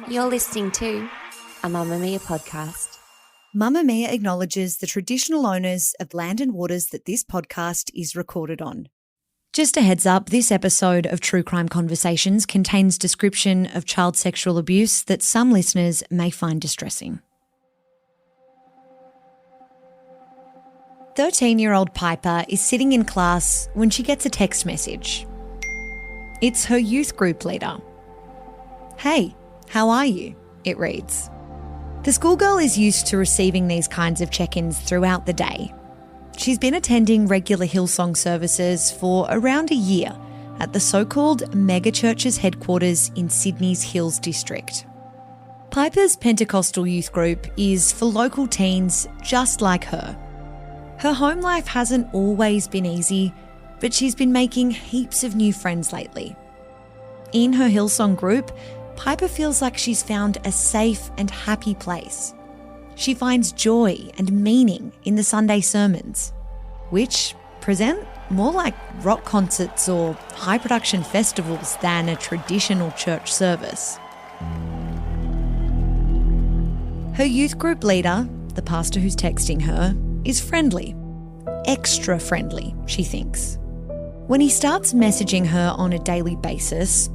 You're listening to a Mamma Mia podcast. Mamma Mia acknowledges the traditional owners of land and waters that this podcast is recorded on. Just a heads up, this episode of True Crime Conversations contains description of child sexual abuse that some listeners may find distressing. 13-year-old Piper is sitting in class when she gets a text message. It's her youth group leader. "Hey, how are you?" it reads. The schoolgirl is used to receiving these kinds of check-ins throughout the day. She's been attending regular Hillsong services for around a year at the so-called megachurch's headquarters in Sydney's Hills district. Piper's Pentecostal youth group is for local teens just like her. Her home life hasn't always been easy, but she's been making heaps of new friends lately. In her Hillsong group, Piper feels like she's found a safe and happy place. She finds joy and meaning in the Sunday sermons, which present more like rock concerts or high-production festivals than a traditional church service. Her youth group leader, the pastor who's texting her, is friendly. Extra friendly, she thinks. When he starts messaging her on a daily basis,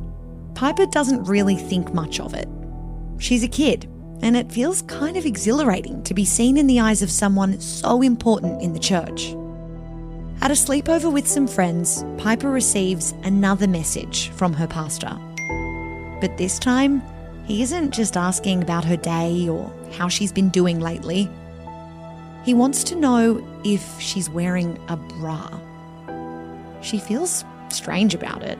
Piper doesn't really think much of it. She's a kid, and it feels kind of exhilarating to be seen in the eyes of someone so important in the church. At a sleepover with some friends, Piper receives another message from her pastor. But this time, he isn't just asking about her day or how she's been doing lately. He wants to know if she's wearing a bra. She feels strange about it,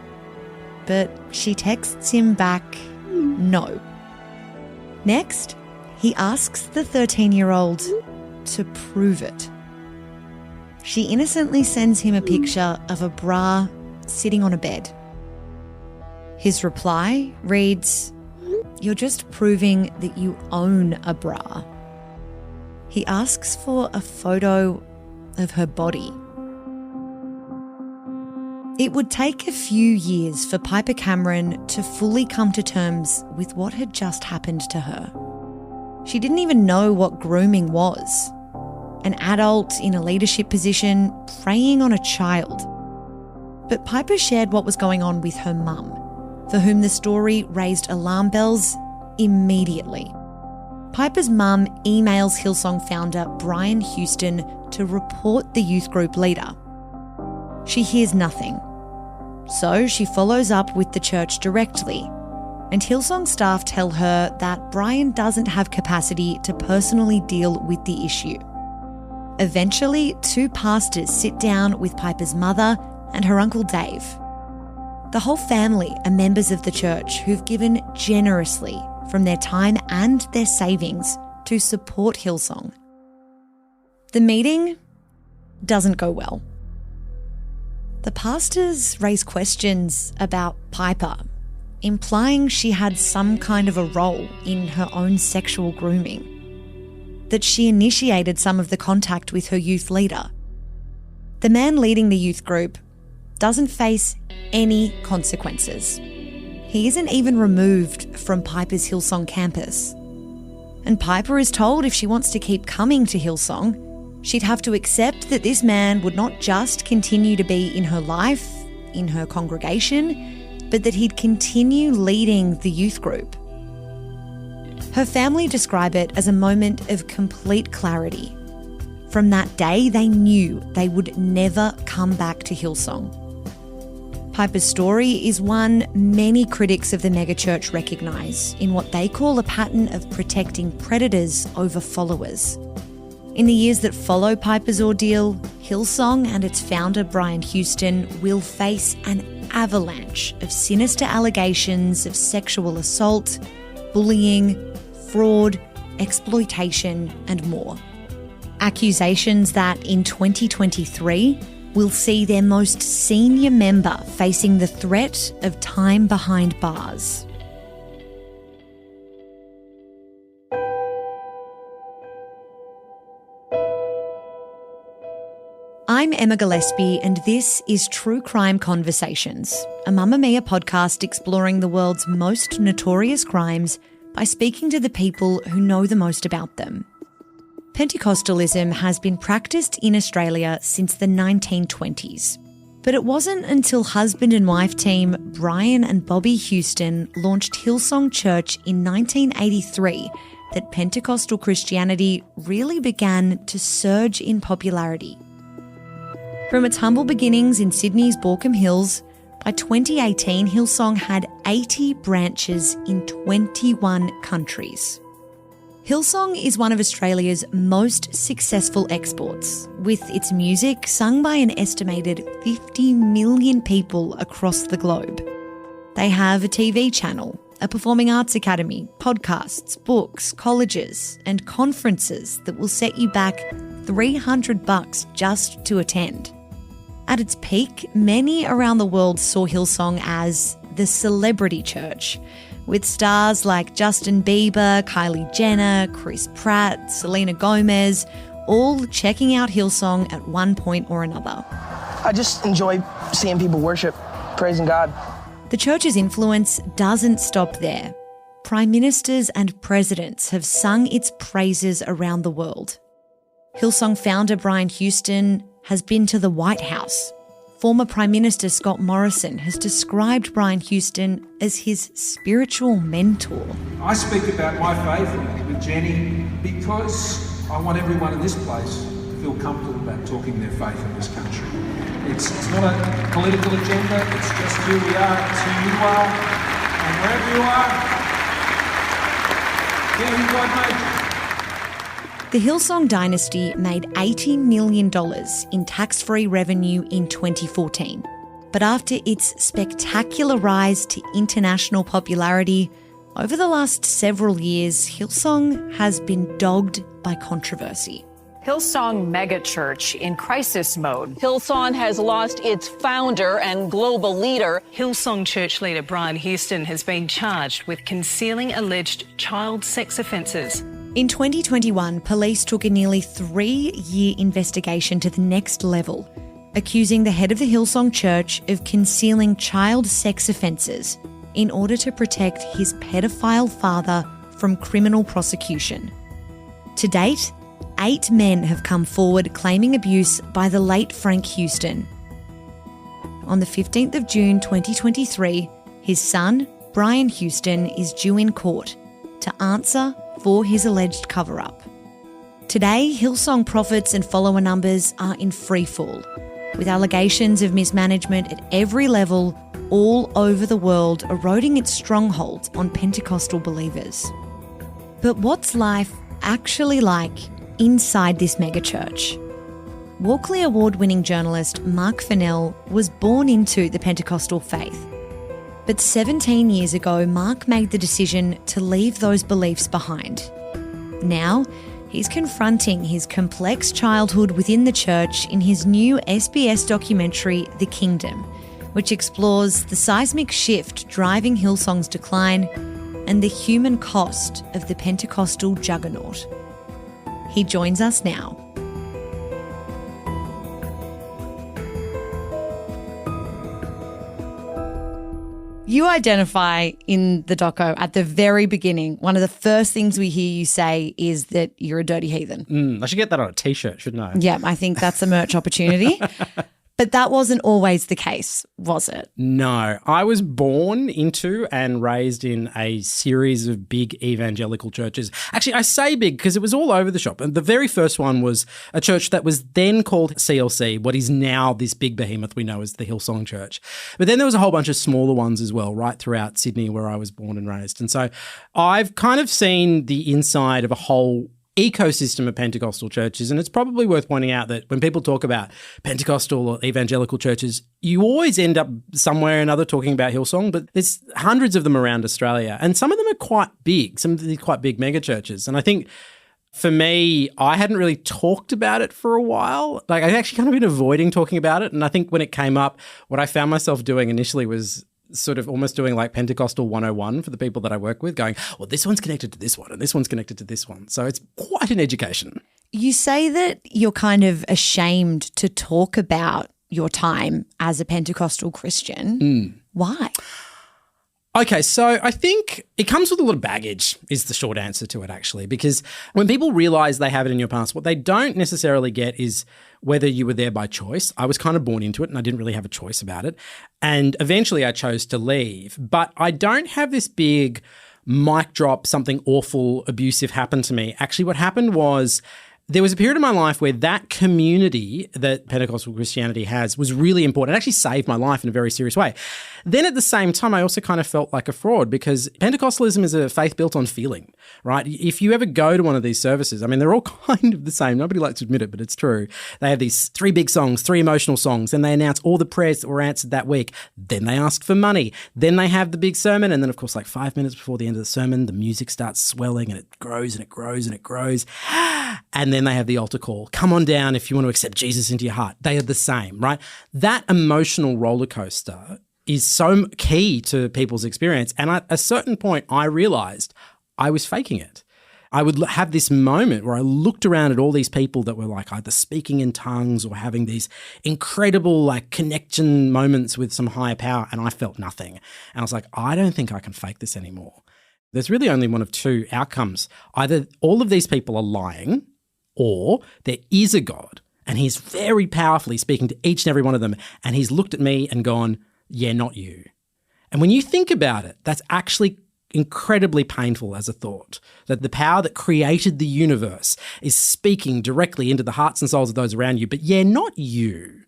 but she texts him back, no. Next, he asks the 13-year-old to prove it. She innocently sends him a picture of a bra sitting on a bed. His reply reads, "You're just proving that you own a bra." He asks for a photo of her body. It would take a few years for Piper Cameron to fully come to terms with what had just happened to her. She didn't even know what grooming was. An adult in a leadership position preying on a child. But Piper shared what was going on with her mum, for whom the story raised alarm bells immediately. Piper's mum emails Hillsong founder Brian Houston to report the youth group leader. She hears nothing, so she follows up with the church directly, and Hillsong staff tell her that Brian doesn't have capacity to personally deal with the issue. Eventually, two pastors sit down with Piper's mother and her uncle Dave. The whole family are members of the church who've given generously from their time and their savings to support Hillsong. The meeting doesn't go well. The pastors raise questions about Piper, implying she had some kind of a role in her own sexual grooming, that she initiated some of the contact with her youth leader. The man leading the youth group doesn't face any consequences. He isn't even removed from Piper's Hillsong campus. And Piper is told if she wants to keep coming to Hillsong, she'd have to accept that this man would not just continue to be in her life, in her congregation, but that he'd continue leading the youth group. Her family describe it as a moment of complete clarity. From that day, they knew they would never come back to Hillsong. Piper's story is one many critics of the megachurch recognise in what they call a pattern of protecting predators over followers. In the years that follow Piper's ordeal, Hillsong and its founder Brian Houston will face an avalanche of sinister allegations of sexual assault, bullying, fraud, exploitation, and more. Accusations that in 2023 will see their most senior member facing the threat of time behind bars. I'm Emma Gillespie, and this is True Crime Conversations, a Mamma Mia podcast exploring the world's most notorious crimes by speaking to the people who know the most about them. Pentecostalism has been practised in Australia since the 1920s. But it wasn't until husband and wife team Brian and Bobby Houston launched Hillsong Church in 1983 that Pentecostal Christianity really began to surge in popularity. From its humble beginnings in Sydney's Baulkham Hills, by 2018 Hillsong had 80 branches in 21 countries. Hillsong is one of Australia's most successful exports, with its music sung by an estimated 50 million people across the globe. They have a TV channel, a performing arts academy, podcasts, books, colleges, and conferences that will set you back $300 just to attend. At its peak, many around the world saw Hillsong as the celebrity church, with stars like Justin Bieber, Kylie Jenner, Chris Pratt, Selena Gomez, all checking out Hillsong at one point or another. I just enjoy seeing people worship, praising God. The church's influence doesn't stop there. Prime ministers and presidents have sung its praises around the world. Hillsong founder Brian Houston has been to the White House. Former Prime Minister Scott Morrison has described Brian Houston as his spiritual mentor. I speak about my faith with Jenny because I want everyone in this place to feel comfortable about talking their faith in this country. It's not a political agenda, it's just who we are, it's who you are, and wherever you are, they're who God made you. The Hillsong dynasty made $80 million in tax-free revenue in 2014. But after its spectacular rise to international popularity, over the last several years, Hillsong has been dogged by controversy. Hillsong megachurch in crisis mode. Hillsong has lost its founder and global leader. Hillsong church leader Brian Houston has been charged with concealing alleged child sex offences. In 2021, police took a nearly 3-year investigation to the next level, accusing the head of the Hillsong Church of concealing child sex offences in order to protect his pedophile father from criminal prosecution. To date, 8 men have come forward claiming abuse by the late Frank Houston. On the 15th of June 2023, his son, Brian Houston, is due in court to answer for his alleged cover-up. Today, Hillsong profits and follower numbers are in freefall, with allegations of mismanagement at every level all over the world eroding its stronghold on Pentecostal believers. But what's life actually like inside this megachurch? Walkley Award-winning journalist Mark Fennell was born into the Pentecostal faith. But 17 years ago, Mark made the decision to leave those beliefs behind. Now, he's confronting his complex childhood within the church in his new SBS documentary, The Kingdom, which explores the seismic shift driving Hillsong's decline and the human cost of the Pentecostal juggernaut. He joins us now. You identify in the doco at the very beginning, one of the first things we hear you say is that you're a dirty heathen. I should get that on a T-shirt, shouldn't I? Yeah, I think that's a merch opportunity. But that wasn't always the case, was it? No. I was born into and raised in a series of big evangelical churches. Actually, I say big because it was all over the shop. And the very first one was a church that was then called CLC, what is now this big behemoth we know as the Hillsong Church. But then there was a whole bunch of smaller ones as well, right throughout Sydney where I was born and raised. And so I've kind of seen the inside of a whole ecosystem of Pentecostal churches. And it's probably worth pointing out that when people talk about Pentecostal or evangelical churches, you always end up somewhere or another talking about Hillsong, but there's hundreds of them around Australia. And some of them are quite big, some of these quite big mega churches. And I think for me, I hadn't really talked about it for a while. Like I'd actually kind of been avoiding talking about it. And I think when it came up, what I found myself doing initially was sort of almost doing like Pentecostal 101 for the people that I work with, going, well, this one's connected to this one and this one's connected to this one. So it's quite an education. You say that you're kind of ashamed to talk about your time as a Pentecostal Christian. Why? Okay, so I think it comes with a lot of baggage is the short answer to it, actually, because when people realise they have it in your past, what they don't necessarily get is whether you were there by choice. I was kind of born into it and I didn't really have a choice about it. And eventually I chose to leave. But I don't have this big mic drop, something awful, abusive happened to me. Actually, what happened was there was a period of my life where that community that Pentecostal Christianity has was really important. It actually saved my life in a very serious way. Then at the same time, I also kind of felt like a fraud because Pentecostalism is a faith built on feeling, right? If you ever go to one of these services, I mean, they're all kind of the same. Nobody likes to admit it, but it's true. They have these 3 big songs, 3 emotional songs, and they announce all the prayers that were answered that week. Then they ask for money. Then they have the big sermon. And then, of course, like 5 minutes before the end of the sermon, the music starts swelling and it grows and it grows and it grows. And then they have the altar call. Come on down if you want to accept Jesus into your heart. They are the same, right? That emotional roller coaster is so key to people's experience. And at a certain point, I realized I was faking it. I would have this moment where I looked around at all these people that were like either speaking in tongues or having these incredible like connection moments with some higher power, and I felt nothing. And I was like, I don't think I can fake this anymore. There's really only one of 2 outcomes. Either all of these people are lying or there is a God and he's very powerfully speaking to each and every one of them, and he's looked at me and gone, yeah, not you. And when you think about it, that's actually incredibly painful as a thought, that the power that created the universe is speaking directly into the hearts and souls of those around you, but yeah, not you.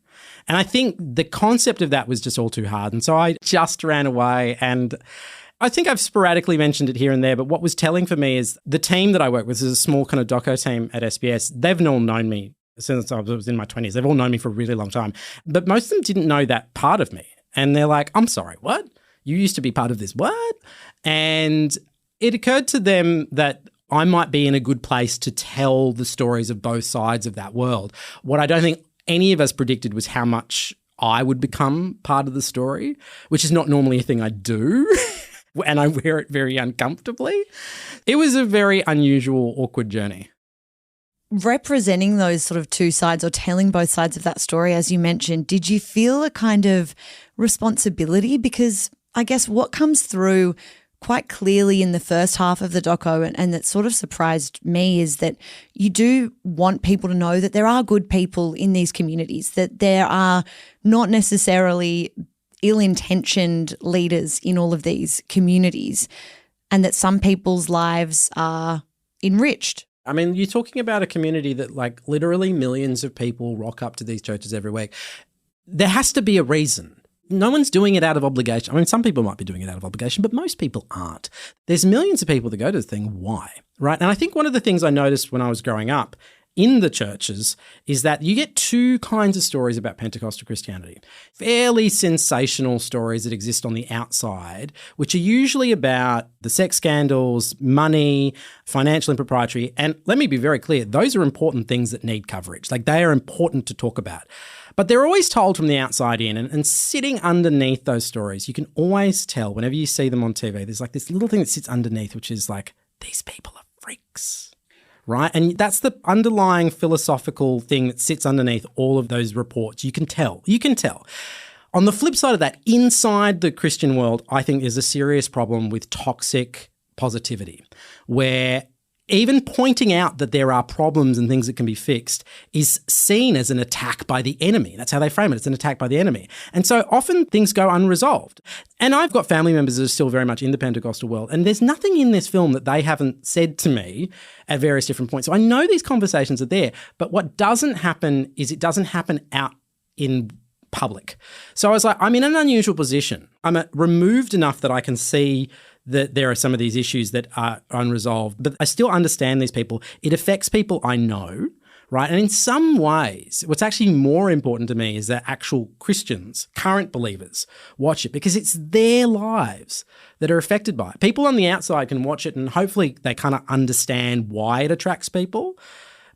And I think the concept of that was just all too hard. And so I just ran away, and I think I've sporadically mentioned it here and there, but what was telling for me is the team that I work with is a small kind of doco team at SBS. They've all known me since I was in my 20s. They've all known me for a really long time, but most of them didn't know that part of me. And they're like, I'm sorry, what? You used to be part of this, what? And it occurred to them that I might be in a good place to tell the stories of both sides of that world. What I don't think any of us predicted was how much I would become part of the story, which is not normally a thing I do. And I wear it very uncomfortably. It was a very unusual, awkward journey. Representing those sort of 2 sides or telling both sides of that story, as you mentioned, did you feel a kind of responsibility? Because I guess what comes through quite clearly in the first half of the doco and that sort of surprised me is that you do want people to know that there are good people in these communities, that there are not necessarily ill-intentioned leaders in all of these communities, and that some people's lives are enriched. I mean, you're talking about a community that like literally millions of people rock up to these churches every week. There has to be a reason. No one's doing it out of obligation. I mean, some people might be doing it out of obligation, but most people aren't. There's millions of people that go to the thing. Why? Right? And I think one of the things I noticed when I was growing up in the churches is that you get 2 kinds of stories about Pentecostal Christianity. Fairly sensational stories that exist on the outside, which are usually about the sex scandals, money, financial impropriety. And let me be very clear, those are important things that need coverage. Like, they are important to talk about. But they're always told from the outside in, and sitting underneath those stories, you can always tell whenever you see them on TV, there's like this little thing that sits underneath, which is like, these people are freaks. Right? And that's the underlying philosophical thing that sits underneath all of those reports. You can tell. On the flip side of that, inside the Christian world, I think there's a serious problem with toxic positivity, where even pointing out that there are problems and things that can be fixed is seen as an attack by the enemy. That's how they frame it. It's an attack by the enemy. And so often things go unresolved. And I've got family members that are still very much in the Pentecostal world, and there's nothing in this film that they haven't said to me at various different points. So I know these conversations are there, but what doesn't happen is it doesn't happen out in public. So I was like, I'm in an unusual position. I'm removed enough that I can see that there are some of these issues that are unresolved, but I still understand these people. It affects people I know, right? And in some ways, what's actually more important to me is that actual Christians, current believers, watch it, because it's their lives that are affected by it. People on the outside can watch it and hopefully they kind of understand why it attracts people.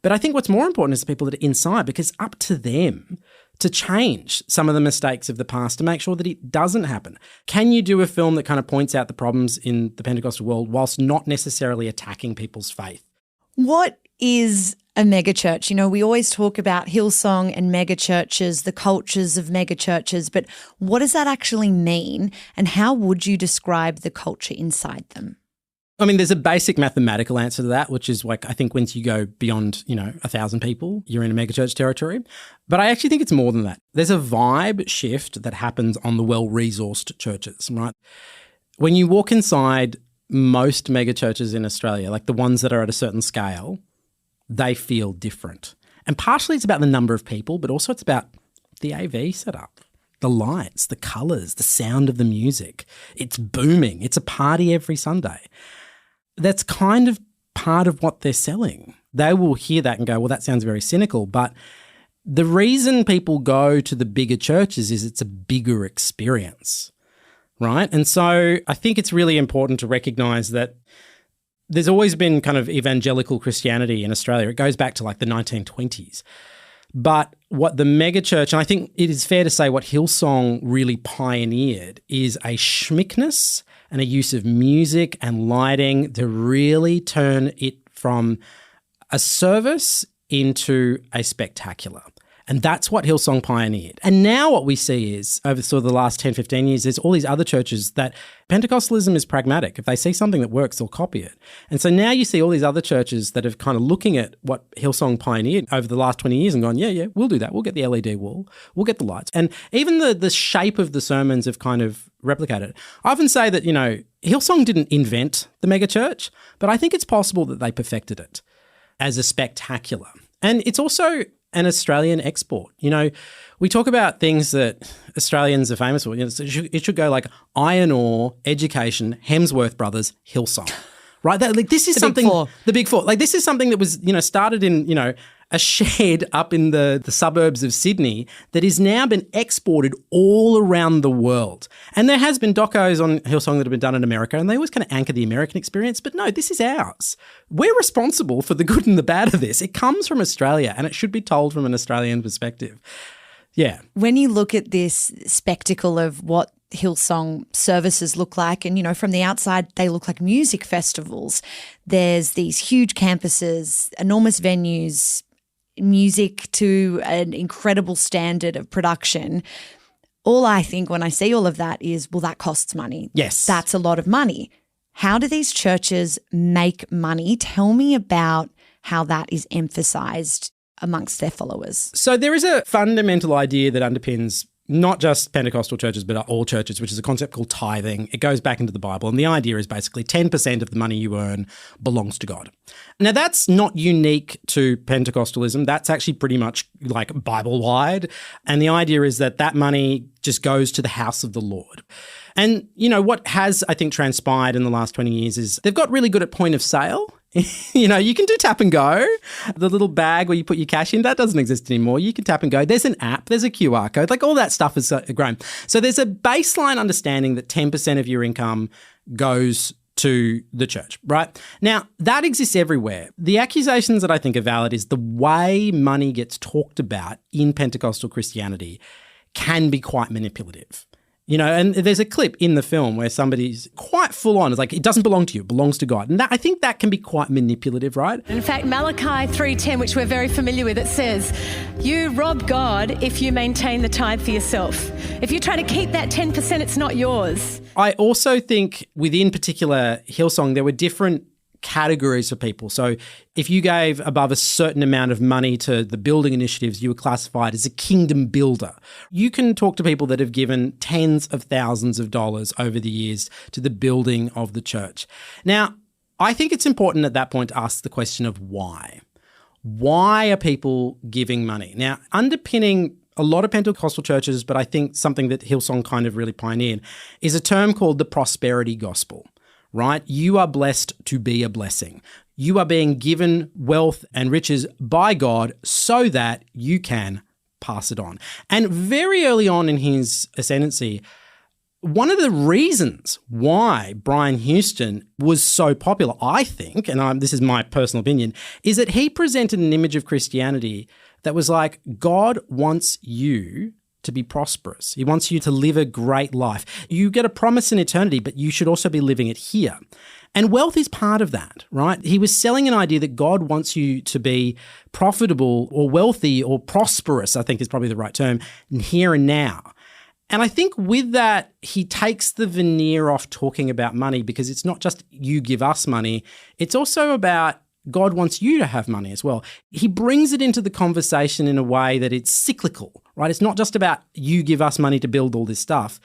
But I think what's more important is the people that are inside, because it's up to them to change some of the mistakes of the past to make sure that it doesn't happen. Can you do a film that kind of points out the problems in the Pentecostal world whilst not necessarily attacking people's faith? What is a megachurch? You know, we always talk about Hillsong and megachurches, the cultures of megachurches, but what does that actually mean, and how would you describe the culture inside them? I mean, there's a basic mathematical answer to that, which is like, I think once you go beyond, 1,000 people, you're in a megachurch territory. But I actually think it's more than that. There's a vibe shift that happens on the well-resourced churches, right? When you walk inside most megachurches in Australia, like the ones that are at a certain scale, they feel different. And partially it's about the number of people, but also it's about the AV setup, the lights, the colours, the sound of the music. It's booming. It's a party every Sunday. That's kind of part of what they're selling. They will hear that and go, well, that sounds very cynical. But the reason people go to the bigger churches is it's a bigger experience, right? And so I think it's really important to recognise that there's always been kind of evangelical Christianity in Australia. It goes back to like the 1920s. But what the megachurch, and I think it is fair to say what Hillsong really pioneered, is a schmickness and a use of music and lighting to really turn it from a service into a spectacular. And that's what Hillsong pioneered. And now what we see is, over sort of the last 10, 15 years, there's all these other churches that Pentecostalism is pragmatic. If they see something that works, they'll copy it. And so now you see all these other churches that have kind of looking at what Hillsong pioneered over the last 20 years and gone, yeah, we'll do that. We'll get the LED wall. We'll get the lights. And even the shape of the sermons have kind of replicated it. I often say that, Hillsong didn't invent the megachurch, but I think it's possible that they perfected it as a spectacular. And it's also an Australian export. We talk about things that Australians are famous for. It should go like iron ore, education, Hemsworth Brothers, Hillsong, right? This is something. The Big Four. Like this is something that was started in a shed up in the suburbs of Sydney that has now been exported all around the world. And there has been docos on Hillsong that have been done in America, and they always kind of anchor the American experience. But no, this is ours. We're responsible for the good and the bad of this. It comes from Australia, and it should be told from an Australian perspective. Yeah. When you look at this spectacle of what Hillsong services look like, and from the outside they look like music festivals. There's these huge campuses, enormous venues, music to an incredible standard of production. All I think when I see all of that is, well, that costs money. Yes. That's a lot of money. How do these churches make money? Tell me about how that is emphasized amongst their followers. So there is a fundamental idea that underpins not just Pentecostal churches, but all churches, which is a concept called tithing. It goes back into the Bible. And the idea is basically 10% of the money you earn belongs to God. Now, that's not unique to Pentecostalism. That's actually pretty much like Bible-wide. And the idea is that money just goes to the house of the Lord. And, what has, I think, transpired in the last 20 years is they've got really good at point of sale. You can do tap and go. The little bag where you put your cash in, that doesn't exist anymore. You can tap and go. There's an app. There's a QR code. Like all that stuff has grown. So there's a baseline understanding that 10% of your income goes to the church, right? Now, that exists everywhere. The accusations that I think are valid is the way money gets talked about in Pentecostal Christianity can be quite manipulative. And there's a clip in the film where somebody's quite full on. It's like, it doesn't belong to you, it belongs to God. And I think that can be quite manipulative, right? In fact, Malachi 3:10, which we're very familiar with, it says, you rob God if you maintain the tithe for yourself. If you're trying to keep that 10%, it's not yours. I also think within particular Hillsong, there were different categories for people. So if you gave above a certain amount of money to the building initiatives, you were classified as a kingdom builder. You can talk to people that have given tens of thousands of dollars over the years to the building of the church. Now, I think it's important at that point to ask the question of why. Why are people giving money? Now, underpinning a lot of Pentecostal churches, but I think something that Hillsong kind of really pioneered, is a term called the prosperity gospel. Right? You are blessed to be a blessing. You are being given wealth and riches by God so that you can pass it on. And very early on in his ascendancy, one of the reasons why Brian Houston was so popular, I think, and this is my personal opinion, is that he presented an image of Christianity that was like, God wants you to be prosperous. He wants you to live a great life. You get a promise in eternity, but you should also be living it here. And wealth is part of that, right? He was selling an idea that God wants you to be profitable or wealthy or prosperous, I think is probably the right term, here and now. And I think with that, he takes the veneer off talking about money, because it's not just you give us money, it's also about God wants you to have money as well. He brings it into the conversation in a way that it's cyclical, right? It's not just about you give us money to build all this stuff.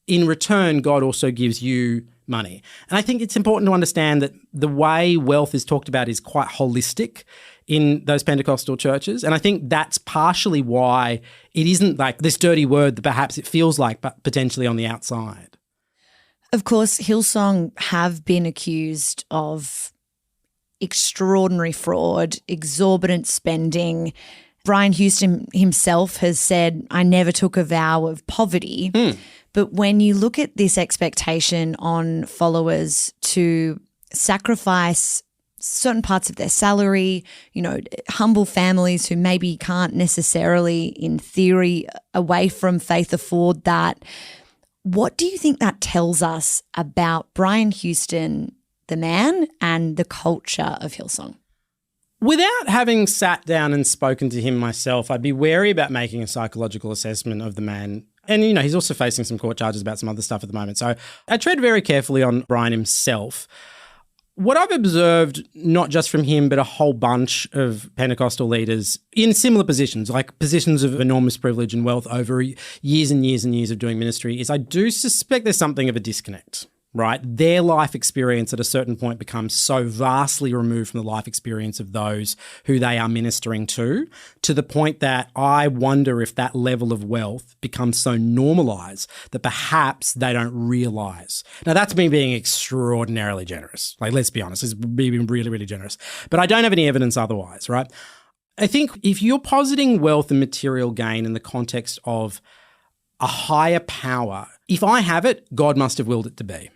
In return, God also gives you money. And I think it's important to understand that the way wealth is talked about is quite holistic in those Pentecostal churches. And I think that's partially why it isn't like this dirty word that perhaps it feels like, but potentially on the outside. Of course, Hillsong have been accused of extraordinary fraud, exorbitant spending. Brian Houston himself has said, I never took a vow of poverty. But when you look at this expectation on followers to sacrifice certain parts of their salary, you know, humble families who maybe can't necessarily, in theory, away from faith afford that, what do you think that tells us about Brian Houston, the man, and the culture of Hillsong? Without having sat down and spoken to him myself, I'd be wary about making a psychological assessment of the man. And, you know, he's also facing some court charges about some other stuff at the moment. So I tread very carefully on Brian himself. What I've observed, not just from him, but a whole bunch of Pentecostal leaders in similar positions, like positions of enormous privilege and wealth over years and years and years of doing ministry, is I do suspect there's something of a disconnect, right? Their life experience at a certain point becomes so vastly removed from the life experience of those who they are ministering to the point that I wonder if that level of wealth becomes so normalised that perhaps they don't realise. Now, that's me being extraordinarily generous. Like, let's be honest, it's being really, really generous. But I don't have any evidence otherwise, right? I think if you're positing wealth and material gain in the context of a higher power, if I have it, God must have willed it to be.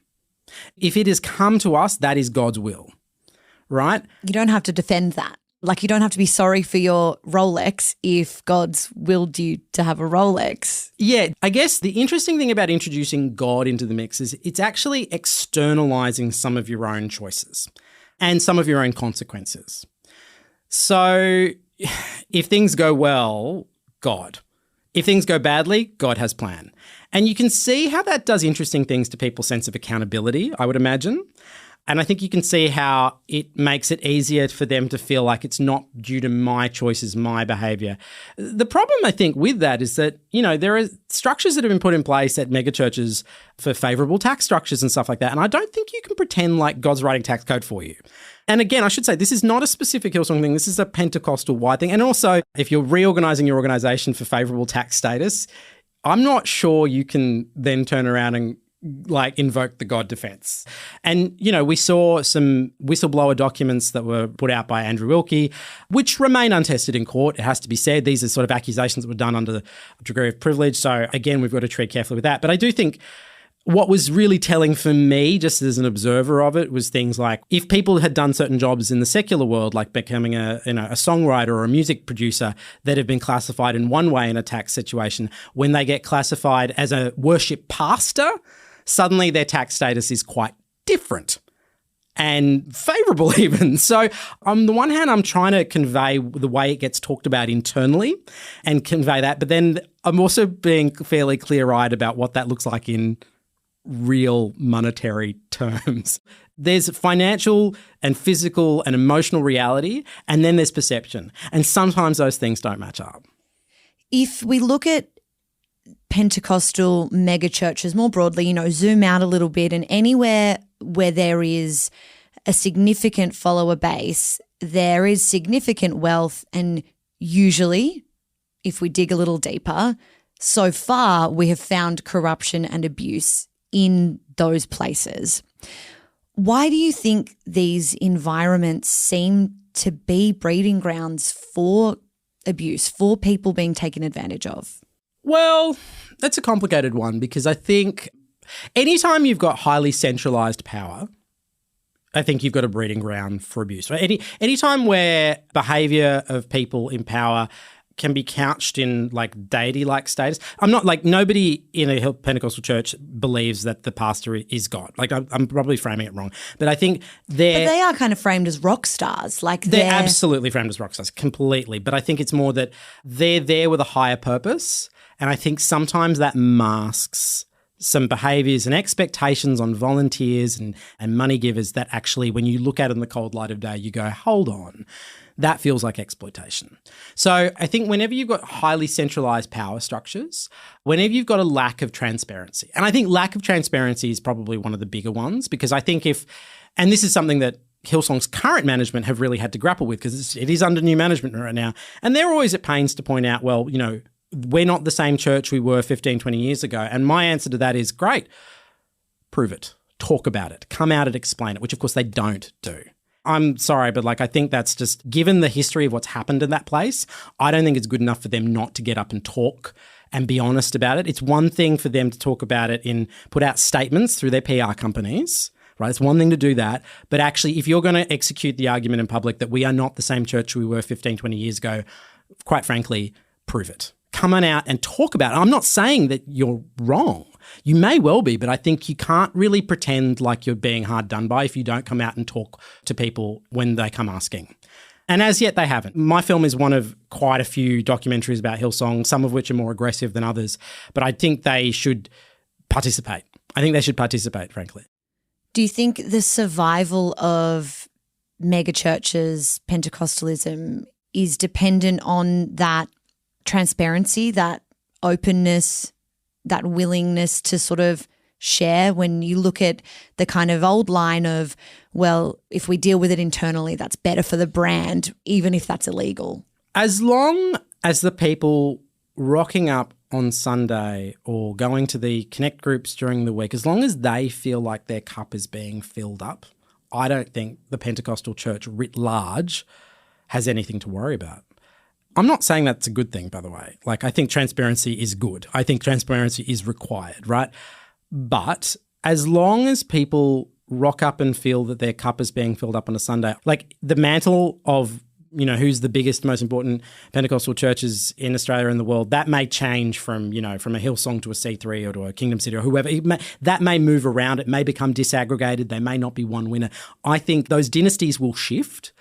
If it has come to us, that is God's will, right? You don't have to defend that. Like, you don't have to be sorry for your Rolex if God's willed you to have a Rolex. Yeah, I guess the interesting thing about introducing God into the mix is it's actually externalizing some of your own choices and some of your own consequences. So if things go well, God. If things go badly, God has plan. And you can see how that does interesting things to people's sense of accountability, I would imagine. And I think you can see how it makes it easier for them to feel like it's not due to my choices, my behaviour. The problem, I think, with that is that, you know, there are structures that have been put in place at megachurches for favourable tax structures and stuff like that. And I don't think you can pretend like God's writing tax code for you. And again, I should say, this is not a specific Hillsong thing. This is a Pentecostal-wide thing. And also, if you're reorganising your organisation for favourable tax status, I'm not sure you can then turn around and like invoke the God defense. And, you know, we saw some whistleblower documents that were put out by Andrew Wilkie, which remain untested in court. It has to be said. These are sort of accusations that were done under the degree of privilege. So again, we've got to tread carefully with that. But I do think what was really telling for me, just as an observer of it, was things like if people had done certain jobs in the secular world, like becoming a songwriter or a music producer that have been classified in one way in a tax situation, when they get classified as a worship pastor, suddenly their tax status is quite different and favourable even. So on the one hand, I'm trying to convey the way it gets talked about internally and convey that, but then I'm also being fairly clear-eyed about what that looks like in real monetary terms. There's financial and physical and emotional reality, and then there's perception. And sometimes those things don't match up. If we look at Pentecostal megachurches more broadly, you know, zoom out a little bit, and anywhere where there is a significant follower base, there is significant wealth, and usually, if we dig a little deeper, so far we have found corruption and abuse in those places. Why do you think these environments seem to be breeding grounds for abuse, for people being taken advantage of? Well, that's a complicated one, because I think anytime you've got highly centralised power, I think you've got a breeding ground for abuse. Right? Anytime where behaviour of people in power can be couched in like deity-like status. I'm not like nobody in a Pentecostal church believes that the pastor is God. Like I'm probably framing it wrong, but I think But they are kind of framed as rock stars. Like they're absolutely framed as rock stars, completely. But I think it's more that they're there with a higher purpose, and I think sometimes that masks some behaviours and expectations on volunteers and money givers that actually, when you look at it in the cold light of day, you go, hold on. That feels like exploitation. So I think whenever you've got highly centralised power structures, whenever you've got a lack of transparency, and I think lack of transparency is probably one of the bigger ones, because I think and this is something that Hillsong's current management have really had to grapple with, because it is under new management right now, and they're always at pains to point out, well, we're not the same church we were 15, 20 years ago. And my answer to that is, great, prove it, talk about it, come out and explain it, which of course they don't do. I'm sorry, but I think that's just, given the history of what's happened in that place, I don't think it's good enough for them not to get up and talk and be honest about it. It's one thing for them to talk about it put out statements through their PR companies, right? It's one thing to do that. But actually, if you're going to execute the argument in public that we are not the same church we were 15, 20 years ago, quite frankly, prove it. Come on out and talk about it. I'm not saying that you're wrong. You may well be, but I think you can't really pretend like you're being hard done by if you don't come out and talk to people when they come asking. And as yet, they haven't. My film is one of quite a few documentaries about Hillsong, some of which are more aggressive than others, but I think they should participate. I think they should participate, frankly. Do you think the survival of megachurches, Pentecostalism, is dependent on that transparency, that openness, that willingness to sort of share? When you look at the kind of old line of, well, if we deal with it internally, that's better for the brand, even if that's illegal. As long as the people rocking up on Sunday or going to the connect groups during the week, as long as they feel like their cup is being filled up, I don't think the Pentecostal church writ large has anything to worry about. I'm not saying that's a good thing, by the way. I think transparency is good. I think transparency is required, right? But as long as people rock up and feel that their cup is being filled up on a Sunday, the mantle of, who's the biggest, most important Pentecostal churches in Australia and the world, that may change from a Hillsong to a C3 or to a Kingdom City or whoever. That may move around. It may become disaggregated. They may not be one winner. I think those dynasties will shift.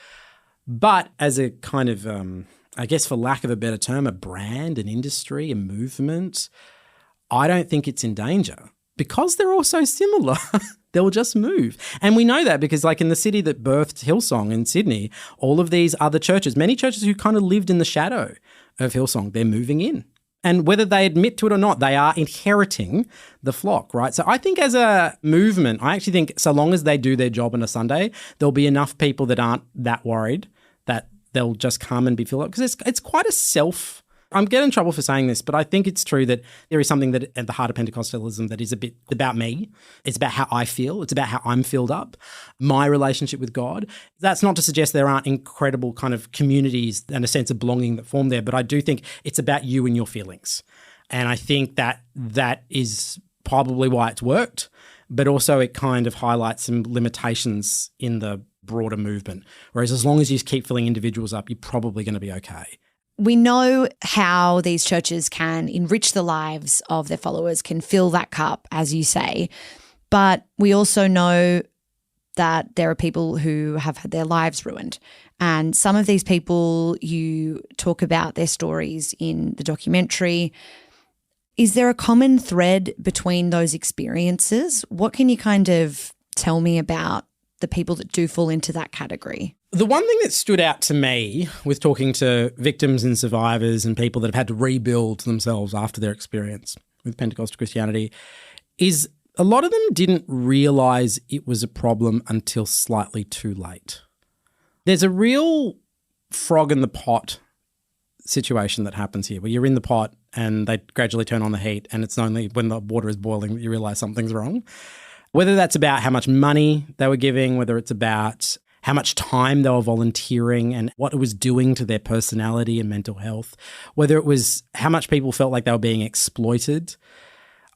But as a kind of I guess for lack of a better term, a brand, an industry, a movement, I don't think it's in danger because they're all so similar. They'll just move. And we know that because in the city that birthed Hillsong in Sydney, all of these other churches, many churches who kind of lived in the shadow of Hillsong, they're moving in. And whether they admit to it or not, they are inheriting the flock, right? So I think as a movement, I actually think so long as they do their job on a Sunday, there'll be enough people that aren't that worried that they'll just come and be filled up. Because it's quite a I'm getting in trouble for saying this, but I think it's true that there is something that at the heart of Pentecostalism that is a bit about me. It's about how I feel. It's about how I'm filled up, my relationship with God. That's not to suggest there aren't incredible kind of communities and a sense of belonging that form there, but I do think it's about you and your feelings. And I think that is probably why it's worked, but also it kind of highlights some limitations in the broader movement. Whereas as long as you keep filling individuals up, you're probably going to be okay. We know how these churches can enrich the lives of their followers, can fill that cup, as you say. But we also know that there are people who have had their lives ruined. And some of these people, you talk about their stories in the documentary. Is there a common thread between those experiences? What can you kind of tell me about the people that do fall into that category? The one thing that stood out to me with talking to victims and survivors and people that have had to rebuild themselves after their experience with Pentecostal Christianity is a lot of them didn't realise it was a problem until slightly too late. There's a real frog in the pot situation that happens here where you're in the pot and they gradually turn on the heat and it's only when the water is boiling that you realise something's wrong. Whether that's about how much money they were giving, whether it's about how much time they were volunteering and what it was doing to their personality and mental health, whether it was how much people felt like they were being exploited.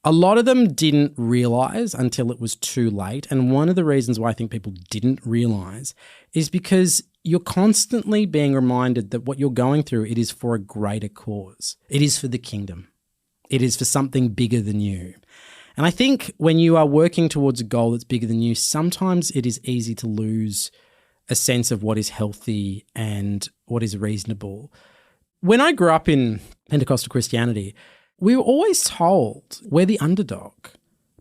A lot of them didn't realise until it was too late. And one of the reasons why I think people didn't realise is because you're constantly being reminded that what you're going through, it is for a greater cause. It is for the kingdom. It is for something bigger than you. And I think when you are working towards a goal that's bigger than you, sometimes it is easy to lose a sense of what is healthy and what is reasonable. When I grew up in Pentecostal Christianity, we were always told we're the underdog.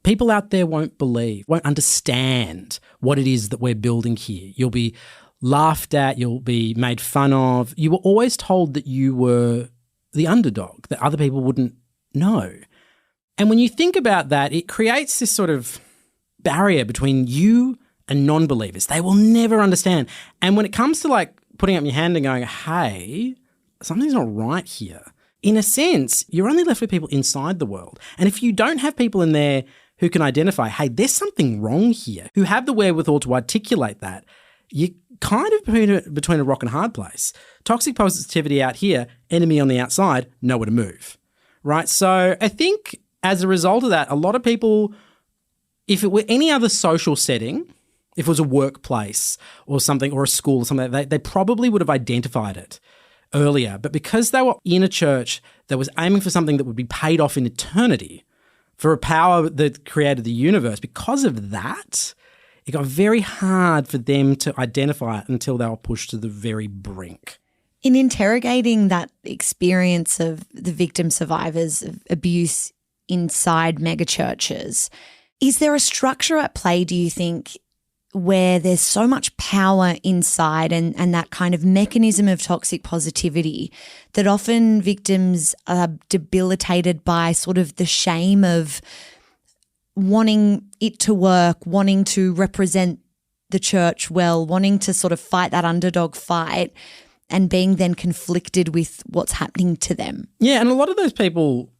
People out there won't believe, won't understand what it is that we're building here. You'll be laughed at, you'll be made fun of. You were always told that you were the underdog, that other people wouldn't know. And when you think about that, it creates this sort of barrier between you and non-believers. They will never understand. And when it comes to like putting up your hand and going, hey, something's not right here, in a sense, you're only left with people inside the world. And if you don't have people in there who can identify, hey, there's something wrong here, who have the wherewithal to articulate that, you're kind of between a rock and a hard place. Toxic positivity out here, enemy on the outside, nowhere to move, right? So I think as a result of that, a lot of people, if it were any other social setting, if it was a workplace or something, or a school or something, they probably would have identified it earlier. But because they were in a church that was aiming for something that would be paid off in eternity, for a power that created the universe, because of that, it got very hard for them to identify it until they were pushed to the very brink. In interrogating that experience of the victim survivors of abuse inside megachurches, is there a structure at play, do you think, where there's so much power inside and that kind of mechanism of toxic positivity that often victims are debilitated by sort of the shame of wanting it to work, wanting to represent the church well, wanting to sort of fight that underdog fight and being then conflicted with what's happening to them? Yeah, and a lot of those people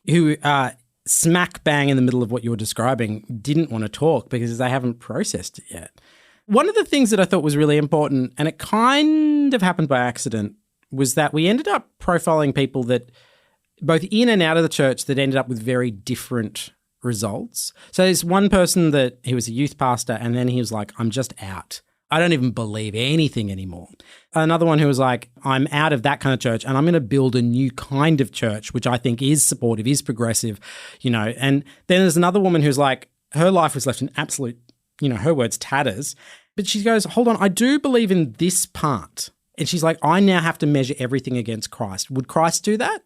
who are smack bang in the middle of what you're describing didn't want to talk because they haven't processed it yet. One of the things that I thought was really important, and it kind of happened by accident, was that we ended up profiling people that both in and out of the church that ended up with very different results. So there's one person that he was a youth pastor and then he was like, I'm just out. I don't even believe anything anymore. Another one who was like, I'm out of that kind of church and I'm going to build a new kind of church, which I think is supportive, is progressive, you know. And then there's another woman who's like, her life was left in absolute, you know, her words, tatters. But she goes, hold on, I do believe in this part. And she's like, I now have to measure everything against Christ. Would Christ do that?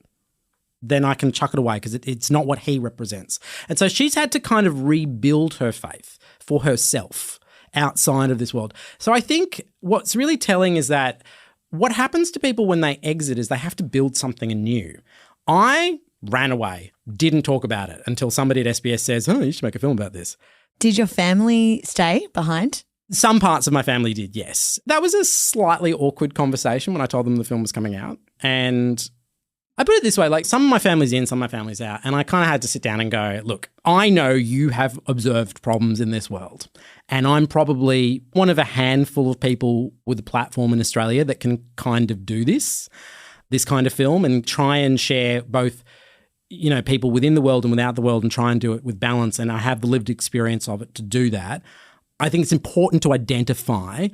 Then I can chuck it away because it's not what he represents. And so she's had to kind of rebuild her faith for herself outside of this world. So I think what's really telling is that what happens to people when they exit is they have to build something anew. I ran away, didn't talk about it until somebody at SBS says, oh, you should make a film about this. Did your family stay behind? Some parts of my family did, yes. That was a slightly awkward conversation when I told them the film was coming out. And I put it this way, like some of my family's in, some of my family's out. And I kind of had to sit down and go, look, I know you have observed problems in this world. And I'm probably one of a handful of people with a platform in Australia that can kind of do this kind of film and try and share both, you know, people within the world and without the world and try and do it with balance. And I have the lived experience of it to do that. I think it's important to identify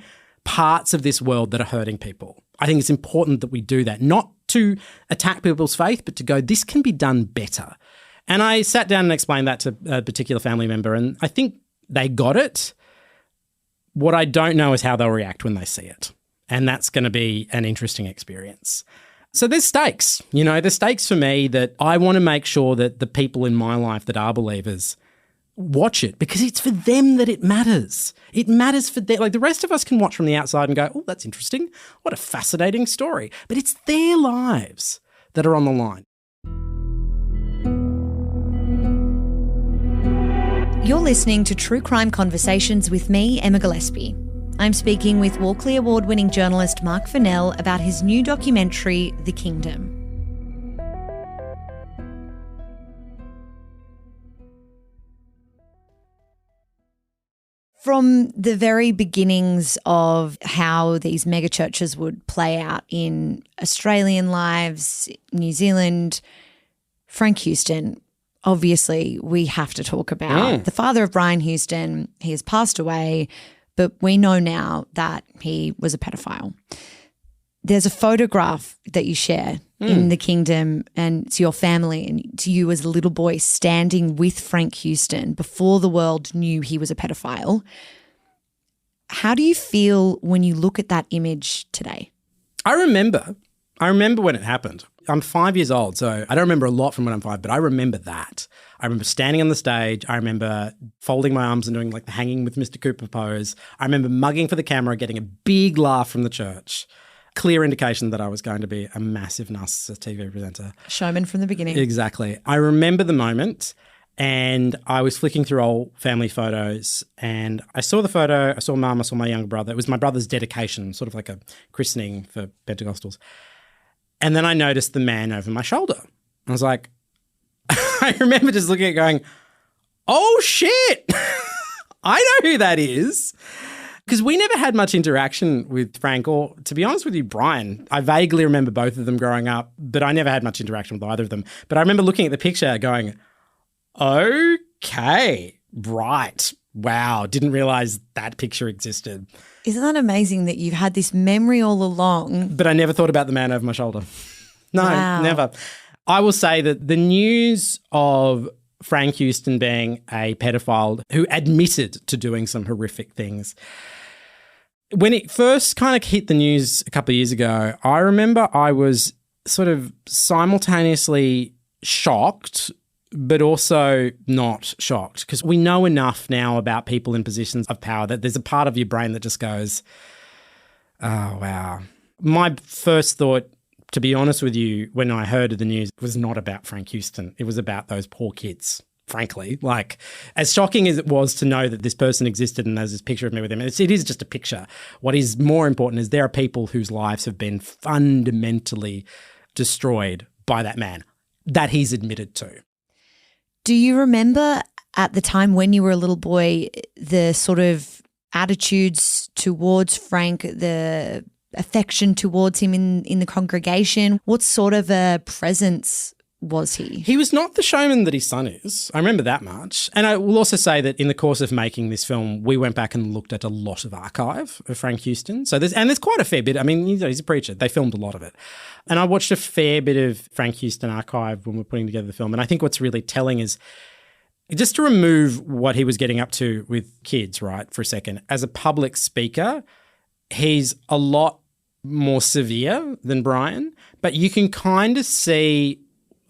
parts of this world that are hurting people. I think it's important that we do that, not to attack people's faith, but to go, this can be done better. And I sat down and explained that to a particular family member, and I think they got it. What I don't know is how they'll react when they see it. And that's going to be an interesting experience. So there's stakes, you know, there's stakes for me that I want to make sure that the people in my life that are believers watch it because it's for them that it matters. It matters for them. Like the rest of us can watch from the outside and go, oh, that's interesting. What a fascinating story. But it's their lives that are on the line. You're listening to True Crime Conversations with me, Emma Gillespie. I'm speaking with Walkley Award-winning journalist Mark Fennell about his new documentary, The Kingdom. From the very beginnings of how these megachurches would play out in Australian lives, New Zealand, Frank Houston, obviously we have to talk about the father of Brian Houston. He has passed away, but we know now that he was a pedophile. There's a photograph that you share in the Kingdom, and it's your family and it's you as a little boy standing with Frank Houston before the world knew he was a pedophile. How do you feel when you look at that image today? I remember when it happened. I'm 5 years old, so I don't remember a lot from when I'm 5, but I remember that. I remember standing on the stage. I remember folding my arms and doing like the hanging with Mr. Cooper pose. I remember mugging for the camera, getting a big laugh from the church. Clear indication that I was going to be a massive narcissist TV presenter. Showman from the beginning. Exactly. I remember the moment, and I was flicking through old family photos, and I saw the photo. I saw Mum, I saw my younger brother. It was my brother's dedication, sort of like a christening for Pentecostals. And then I noticed the man over my shoulder. I was like, I remember just looking at it going, oh shit, I know who that is. Because we never had much interaction with Frank, or to be honest with you, Brian. I vaguely remember both of them growing up, but I never had much interaction with either of them. But I remember looking at the picture going, okay, right, wow, didn't realise that picture existed. Isn't that amazing that you've had this memory all along? But I never thought about the man over my shoulder. No, wow. Never. I will say that the news of Frank Houston being a pedophile who admitted to doing some horrific things, when it first kind of hit the news a couple of years ago, I remember I was sort of simultaneously shocked, but also not shocked, because we know enough now about people in positions of power that there's a part of your brain that just goes, oh, wow. My first thought, to be honest with you, when I heard of the news, was not about Frank Houston. It was about those poor kids, frankly. Like, as shocking as it was to know that this person existed and there's this picture of me with him, it is just a picture. What is more important is there are people whose lives have been fundamentally destroyed by that man that he's admitted to. Do you remember at the time when you were a little boy the sort of attitudes towards Frank, the affection towards him in the congregation? What sort of a presence was he? He was not the showman that his son is. I remember that much. And I will also say that in the course of making this film, we went back and looked at a lot of archive of Frank Houston. So there's quite a fair bit. I mean, he's a preacher. They filmed a lot of it. And I watched a fair bit of Frank Houston archive when we're putting together the film. And I think what's really telling is, just to remove what he was getting up to with kids, right, for a second, as a public speaker, he's a lot more severe than Brian, but you can kind of see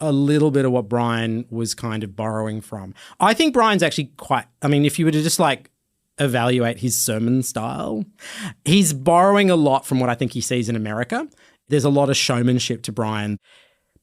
a little bit of what Brian was kind of borrowing from. I think Brian's actually if you were to just like evaluate his sermon style, he's borrowing a lot from what I think he sees in America. There's a lot of showmanship to Brian.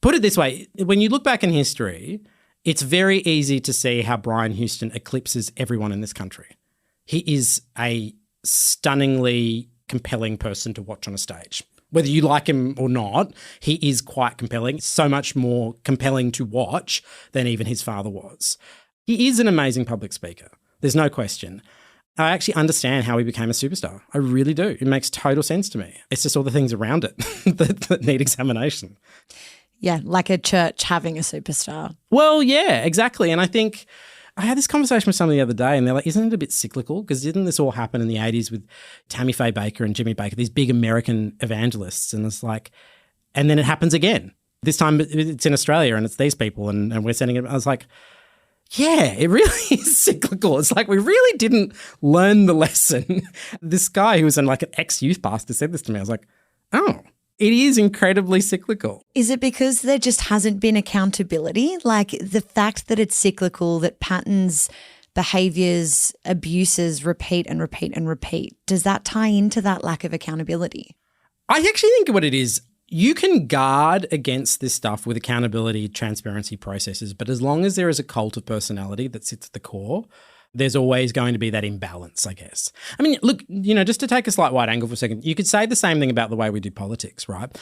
Put it this way, when you look back in history, it's very easy to see how Brian Houston eclipses everyone in this country. He is a stunningly compelling person to watch on a stage. Whether you like him or not, he is quite compelling, so much more compelling to watch than even his father was. He is an amazing public speaker. There's no question. I actually understand how he became a superstar. I really do. It makes total sense to me. It's just all the things around it that need examination. Yeah, like a church having a superstar. Well, yeah, exactly. And I think I had this conversation with someone the other day and they're like, isn't it a bit cyclical? Because didn't this all happen in the 80s with Tammy Faye Baker and Jimmy Baker, these big American evangelists? And it's like, and then it happens again. This time it's in Australia and it's these people and we're sending it. I was like, yeah, it really is cyclical. It's like we really didn't learn the lesson. This guy who was like an ex-youth pastor said this to me. I was like, oh, it is incredibly cyclical. Is it because there just hasn't been accountability? Like the fact that it's cyclical, that patterns, behaviours, abuses repeat and repeat and repeat. Does that tie into that lack of accountability? I actually think what it is, you can guard against this stuff with accountability, transparency processes, but as long as there is a cult of personality that sits at the core, there's always going to be that imbalance, I guess. I mean, look, just to take a slight wide angle for a second, you could say the same thing about the way we do politics, right?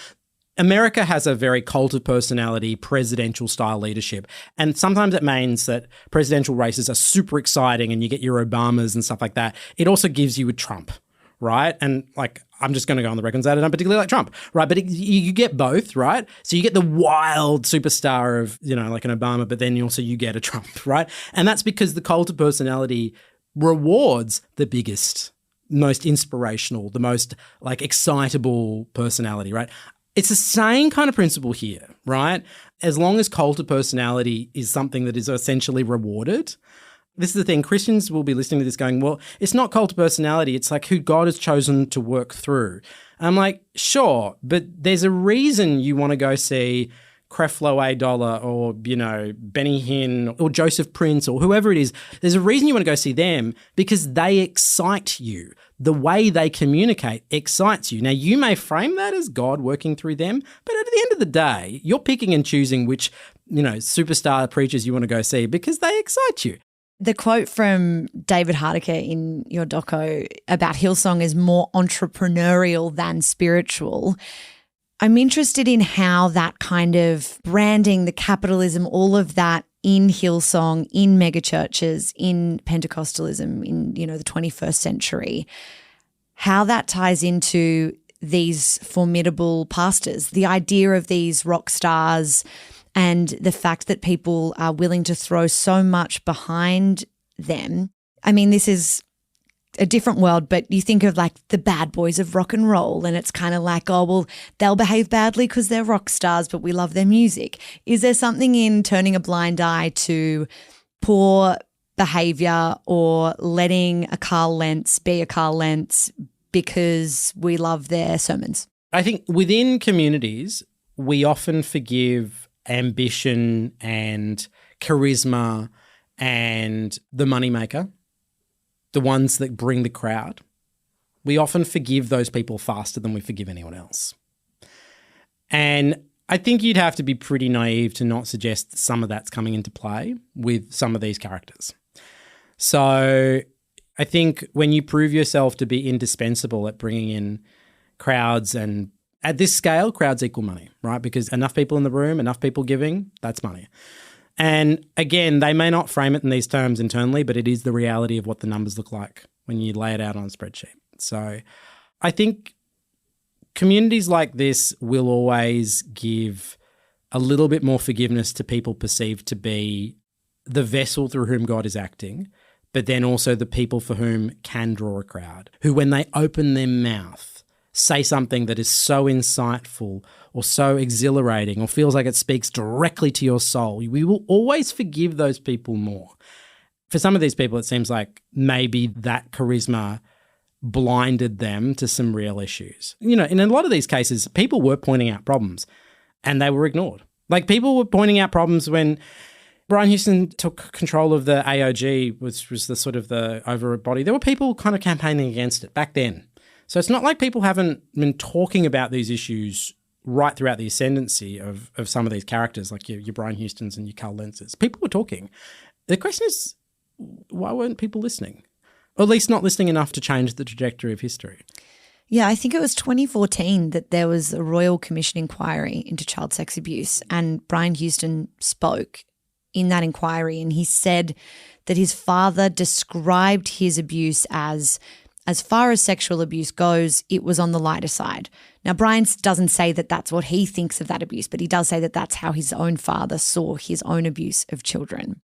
America has a very cult of personality, presidential style leadership. And sometimes it means that presidential races are super exciting and you get your Obamas and stuff like that. It also gives you a Trump, right? And like, I'm just going to go on the record and say I don't particularly like Trump, right? But you get both, right? So you get the wild superstar of, like an Obama, but then you get a Trump, right? And that's because the cult of personality rewards the biggest, most inspirational, the most excitable personality, right? It's the same kind of principle here, right? As long as cult of personality is something that is essentially rewarded. This is the thing, Christians will be listening to this going, well, it's not cult of personality, it's who God has chosen to work through. And I'm like, sure, but there's a reason you want to go see Creflo A. Dollar or, Benny Hinn or Joseph Prince or whoever it is. There's a reason you want to go see them because they excite you. The way they communicate excites you. Now, you may frame that as God working through them, but at the end of the day, you're picking and choosing which, superstar preachers you want to go see because they excite you. The quote from David Hardiker in your doco about Hillsong is more entrepreneurial than spiritual. I'm interested in how that kind of branding, the capitalism, all of that in Hillsong, in megachurches, in Pentecostalism, in, the 21st century, how that ties into these formidable pastors, the idea of these rock stars and the fact that people are willing to throw so much behind them. I mean, this is a different world, but you think of the bad boys of rock and roll and it's kind of oh, well, they'll behave badly because they're rock stars, but we love their music. Is there something in turning a blind eye to poor behavior or letting a Carl Lentz be a Carl Lentz because we love their sermons? I think within communities, we often forgive ambition and charisma and the moneymaker, the ones that bring the crowd. We often forgive those people faster than we forgive anyone else. And I think you'd have to be pretty naive to not suggest that some of that's coming into play with some of these characters. So I think when you prove yourself to be indispensable at bringing in crowds, and at this scale, crowds equal money, right? Because enough people in the room, enough people giving, that's money. And again, they may not frame it in these terms internally, but it is the reality of what the numbers look like when you lay it out on a spreadsheet. So I think communities like this will always give a little bit more forgiveness to people perceived to be the vessel through whom God is acting, but then also the people for whom can draw a crowd, who when they open their mouth, say something that is so insightful or so exhilarating or feels like it speaks directly to your soul, we will always forgive those people more. For some of these people, it seems like maybe that charisma blinded them to some real issues. In a lot of these cases, people were pointing out problems and they were ignored. People were pointing out problems when Brian Houston took control of the AOG, which was the sort of the overall body. There were people kind of campaigning against it back then. So it's not like people haven't been talking about these issues right throughout the ascendancy of some of these characters, like your Brian Houstons and your Carl Lentzes. People were talking. The question is, why weren't people listening? Or at least not listening enough to change the trajectory of history. Yeah, I think it was 2014 that there was a Royal Commission inquiry into child sex abuse, and Brian Houston spoke in that inquiry, and he said that his father described his abuse as far as sexual abuse goes, it was on the lighter side. Now, Brian doesn't say that that's what he thinks of that abuse, but he does say that that's how his own father saw his own abuse of children.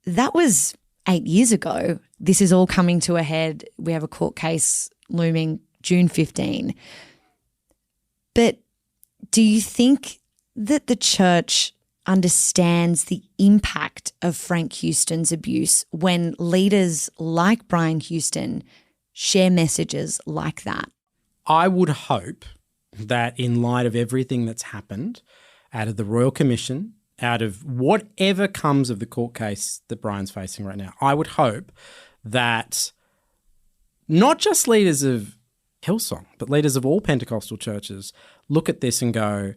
That was 8 years ago. This is all coming to a head. We have a court case looming June 15. But do you think that the church understands the impact of Frank Houston's abuse when leaders like Brian Houston share messages like that? I would hope that in light of everything that's happened out of the Royal Commission, out of whatever comes of the court case that Brian's facing right now, I would hope that not just leaders of Hillsong, but leaders of all Pentecostal churches look at this and go,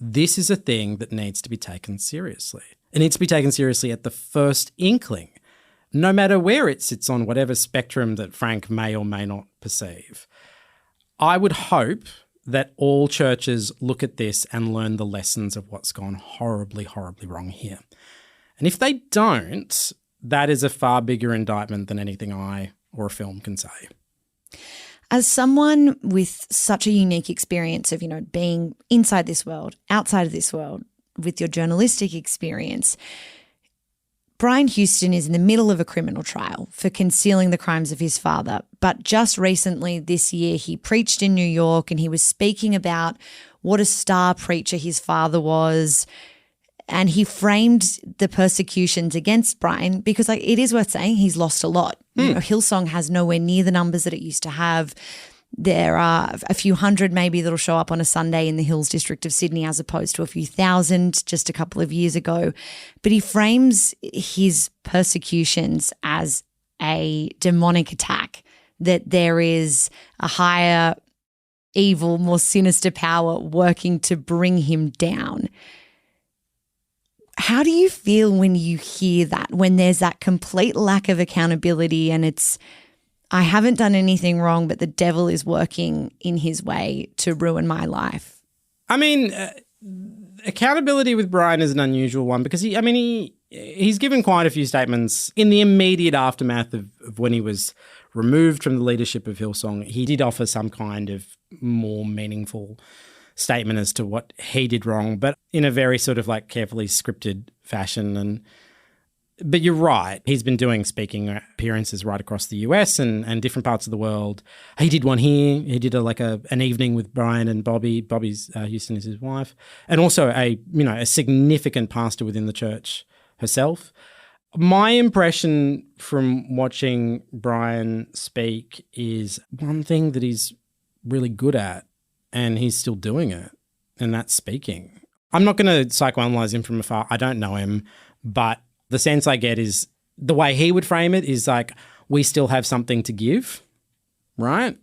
this is a thing that needs to be taken seriously. It needs to be taken seriously at the first inkling, no matter where it sits on whatever spectrum that Frank may or may not perceive. I would hope that all churches look at this and learn the lessons of what's gone horribly, horribly wrong here. And if they don't, that is a far bigger indictment than anything I or a film can say. As someone with such a unique experience of, being inside this world, outside of this world, with your journalistic experience, Brian Houston is in the middle of a criminal trial for concealing the crimes of his father. But just recently this year, he preached in New York and he was speaking about what a star preacher his father was. And he framed the persecutions against Brian because it is worth saying he's lost a lot. Hillsong has nowhere near the numbers that it used to have. There are a few hundred maybe that'll show up on a Sunday in the Hills district of Sydney as opposed to a few thousand just a couple of years ago. But he frames his persecutions as a demonic attack, that there is a higher evil, more sinister power working to bring him down. How do you feel when you hear that, when there's that complete lack of accountability and it's, I haven't done anything wrong, but the devil is working in his way to ruin my life? I mean, accountability with Brian is an unusual one because he's given quite a few statements in the immediate aftermath of when he was removed from the leadership of Hillsong. He did offer some kind of more meaningful statement as to what he did wrong, but in a very sort of carefully scripted fashion. But you're right. He's been doing speaking appearances right across the US and different parts of the world. He did one here. He did an evening with Brian and Bobby. Bobby's Houston is his wife, and also a significant pastor within the church herself. My impression from watching Brian speak is one thing that he's really good at, and he's still doing it, and that's speaking. I'm not going to psychoanalyze him from afar. I don't know him, but the sense I get is the way he would frame it is we still have something to give, right?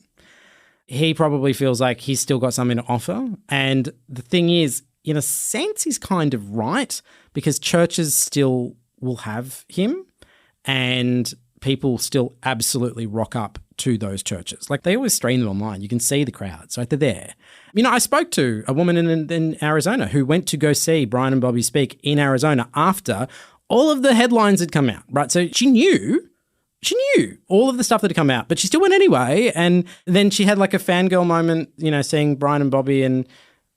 He probably feels like he's still got something to offer. And the thing is, in a sense, he's kind of right because churches still will have him and people still absolutely rock up to those churches. They always stream them online. You can see the crowds, right? They're there. I spoke to a woman in Arizona who went to go see Brian and Bobby speak in Arizona after all of the headlines had come out, right? So she knew all of the stuff that had come out, but she still went anyway. And then she had a fangirl moment, seeing Brian and Bobby. And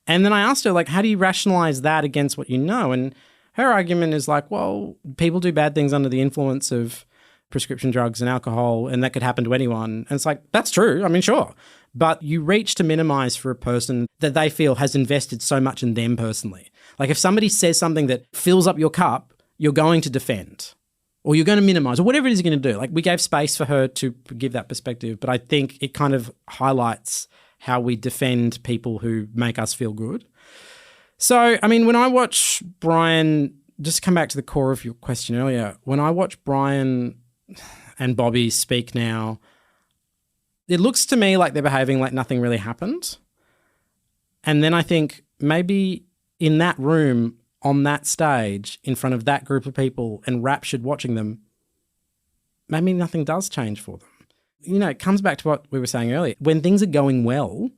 then I asked her, how do you rationalize that against what you know? And her argument is well, people do bad things under the influence of prescription drugs and alcohol, and that could happen to anyone. And it's that's true. Sure. But you reach to minimize for a person that they feel has invested so much in them personally. If somebody says something that fills up your cup, you're going to defend or you're going to minimize or whatever it is you're going to do. We gave space for her to give that perspective, but I think it kind of highlights how we defend people who make us feel good. So, when I watch Brian, just to come back to the core of your question earlier, when I watch Brian and Bobby speak now, it looks to me like they're behaving like nothing really happened. And then I think maybe in that room, on that stage, in front of that group of people and raptured watching them, maybe nothing does change for them. It comes back to what we were saying earlier. When things are going well,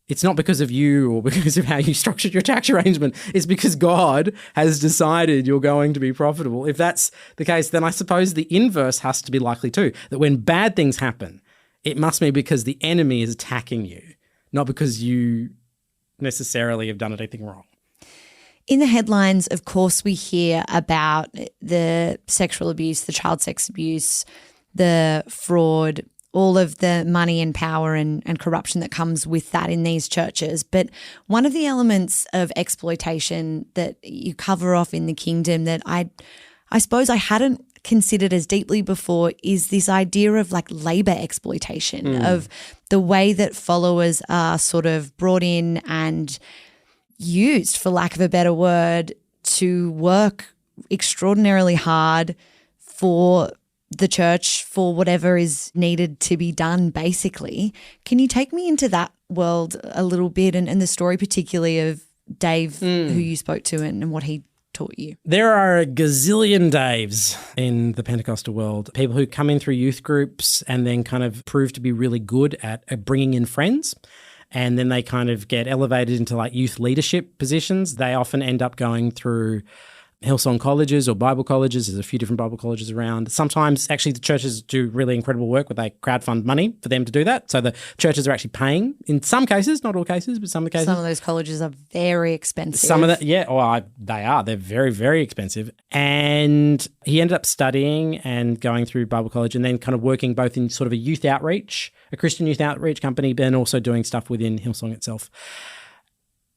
it's not because of you or because of how you structured your tax arrangement. It's because God has decided you're going to be profitable. If that's the case, then I suppose the inverse has to be likely too, that when bad things happen, it must be because the enemy is attacking you, not because you necessarily have done anything wrong. In the headlines, of course, we hear about the sexual abuse, the child sex abuse, the fraud, all of the money and power and corruption that comes with that in these churches. But one of the elements of exploitation that you cover off in the kingdom that I suppose I hadn't considered as deeply before is this idea of labor exploitation, of the way that followers are sort of brought in and used, for lack of a better word, to work extraordinarily hard for the church, for whatever is needed to be done, basically. Can you take me into that world a little bit and the story particularly of Dave, who you spoke to and what he taught you? There are a gazillion Daves in the Pentecostal world, people who come in through youth groups and then kind of prove to be really good at bringing in friends. And then they kind of get elevated into youth leadership positions. They often end up going through Hillsong colleges or Bible colleges. There's a few different Bible colleges around. Sometimes actually the churches do really incredible work where they crowdfund money for them to do that. So the churches are actually paying in some cases, not all cases, but some of the cases. Some of those colleges are very expensive. Some of that, yeah, they are. They're very, very expensive. And he ended up studying and going through Bible college and then kind of working both in sort of a youth outreach, a Christian youth outreach company, but then also doing stuff within Hillsong itself.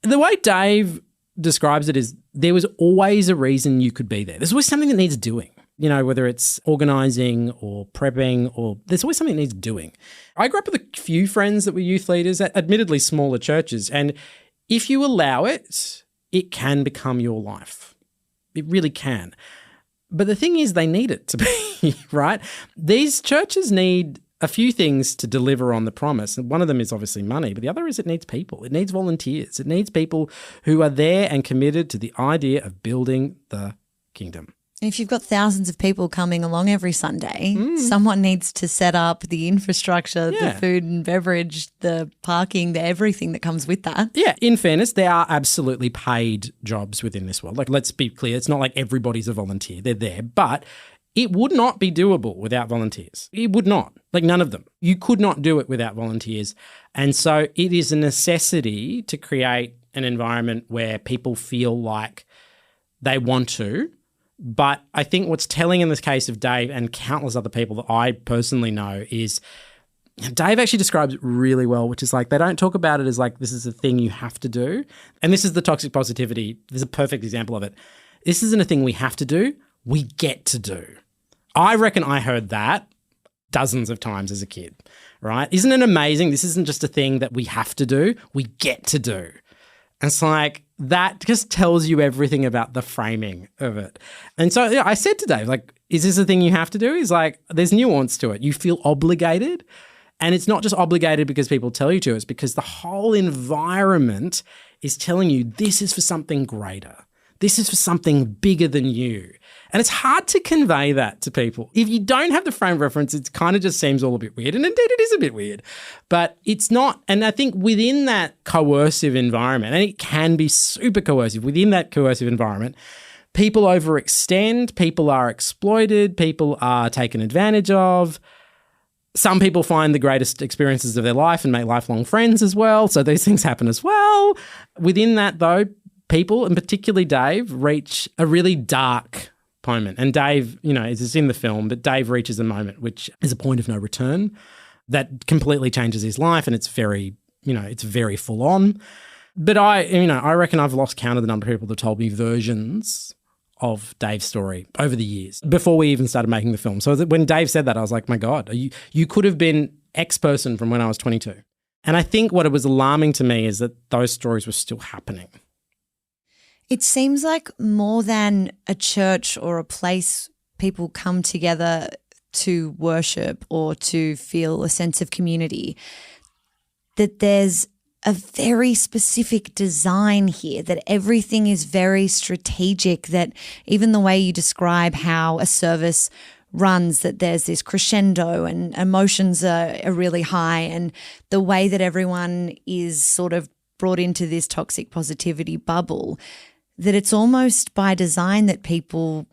The way Dave describes it is there was always a reason you could be there. There's always something that needs doing, whether it's organising or prepping, or there's always something that needs doing. I grew up with a few friends that were youth leaders at admittedly smaller churches, and if you allow it, it can become your life. It really can. But the thing is, they need it to be, right? These churches need a few things to deliver on the promise. And one of them is obviously money, but the other is it needs people. It needs volunteers. It needs people who are there and committed to the idea of building the kingdom. If you've got thousands of people coming along every Sunday, someone needs to set up the infrastructure, the food and beverage, the parking, the everything that comes with that. Yeah, in fairness, there are absolutely paid jobs within this world. Like, let's be clear, it's not like everybody's a volunteer. They're there, but it would not be doable without volunteers. It would not. Like, none of them. You could not do it without volunteers. And so it is a necessity to create an environment where people feel like they want to. But I think what's telling in this case of Dave and countless other people that I personally know is Dave actually describes it really well, which is like they don't talk about it as like this is a thing you have to do. And this is the toxic positivity. There's a perfect example of it. This isn't a thing we have to do. We get to do. I reckon I heard that dozens of times as a kid, right? Isn't it amazing? This isn't just a thing that we have to do. We get to do. And it's like that just tells you everything about the framing of it. And so I said to Dave, like, is this a thing you have to do? He's like, there's nuance to it. You feel obligated. And it's not just obligated because people tell you to. It's because the whole environment is telling you this is for something greater. This is for something bigger than you. And it's hard to convey that to people. If you don't have the frame of reference, it kind of just seems all a bit weird. And indeed it is a bit weird. But it's not. And I think within that coercive environment, and it can be super coercive, within that coercive environment, people overextend, people are exploited, people are taken advantage of. Some people find the greatest experiences of their life and make lifelong friends as well. So these things happen as well. Within that, though, people, and particularly Dave, reach a really dark moment. And Dave, it's in the film, but Dave reaches a moment which is a point of no return that completely changes his life, and it's very, it's very full on. But I reckon I've lost count of the number of people that told me versions of Dave's story over the years before we even started making the film. So when Dave said that, I was like, my God, you could have been X person from when I was 22. And I think what it was alarming to me is that those stories were still happening. It seems like more than a church or a place people come together to worship or to feel a sense of community, that there's a very specific design here, that everything is very strategic, that even the way you describe how a service runs, that there's this crescendo and emotions are really high, and the way that everyone is sort of brought into this toxic positivity bubble, that it's almost by design that people